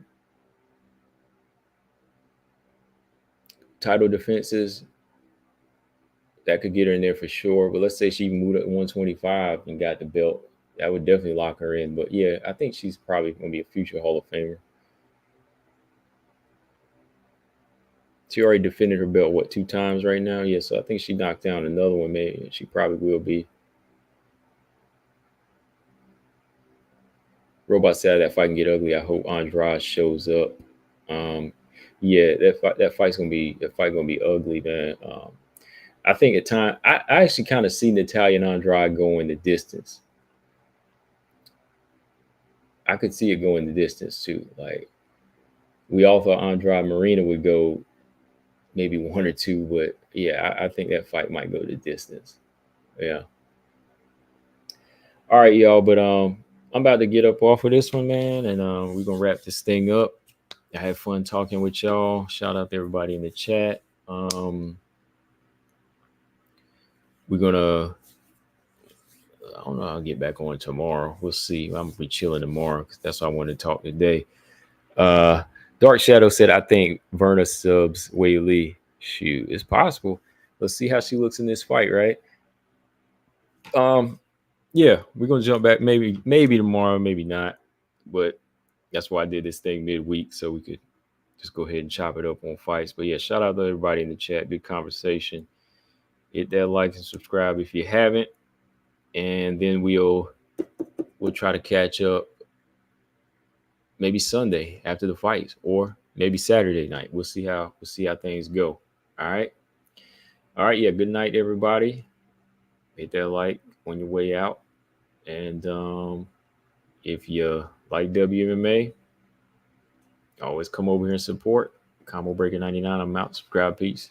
Title defenses that could get her in there for sure. But let's say she moved at 125 and got the belt. That would definitely lock her in. But yeah, I think she's probably going to be a future Hall of Famer. She already defended her belt, 2 times right now? Yeah, so I think she knocked down another one. Maybe she probably will be. Robot said that fight can get ugly. I hope Andrade shows up. Yeah, that fight's gonna be ugly, man. I think at time I actually kind of see Natalia and Andrade going the distance. I could see it going the distance too. Like we all thought Andrade Marina would go maybe 1 or 2, but yeah, I think that fight might go the distance. Yeah. All right, y'all. But I'm about to get up off of this one, man, and we're gonna wrap this thing up. I had fun talking with y'all. Shout out to everybody in the chat. We're gonna. I don't know. I'll get back on tomorrow. We'll see. I'm gonna be chilling tomorrow because that's why I wanted to talk today. Dark Shadow said, "I think Verna subs Weili. Shoot, it's possible. Let's see how she looks in this fight, right? Yeah, we're gonna jump back. Maybe tomorrow, maybe not. But that's why I did this thing midweek so we could just go ahead and chop it up on fights. But yeah, shout out to everybody in the chat. Good conversation. Hit that like and subscribe if you haven't, and then we'll try to catch up maybe Sunday after the fights, or maybe Saturday night. We'll see how things go. All right. Yeah. Good night, everybody. Hit that like on your way out, and if you like WMMA, always come over here and support. Combo Breaker 99. I'm out. Subscribe. Peace.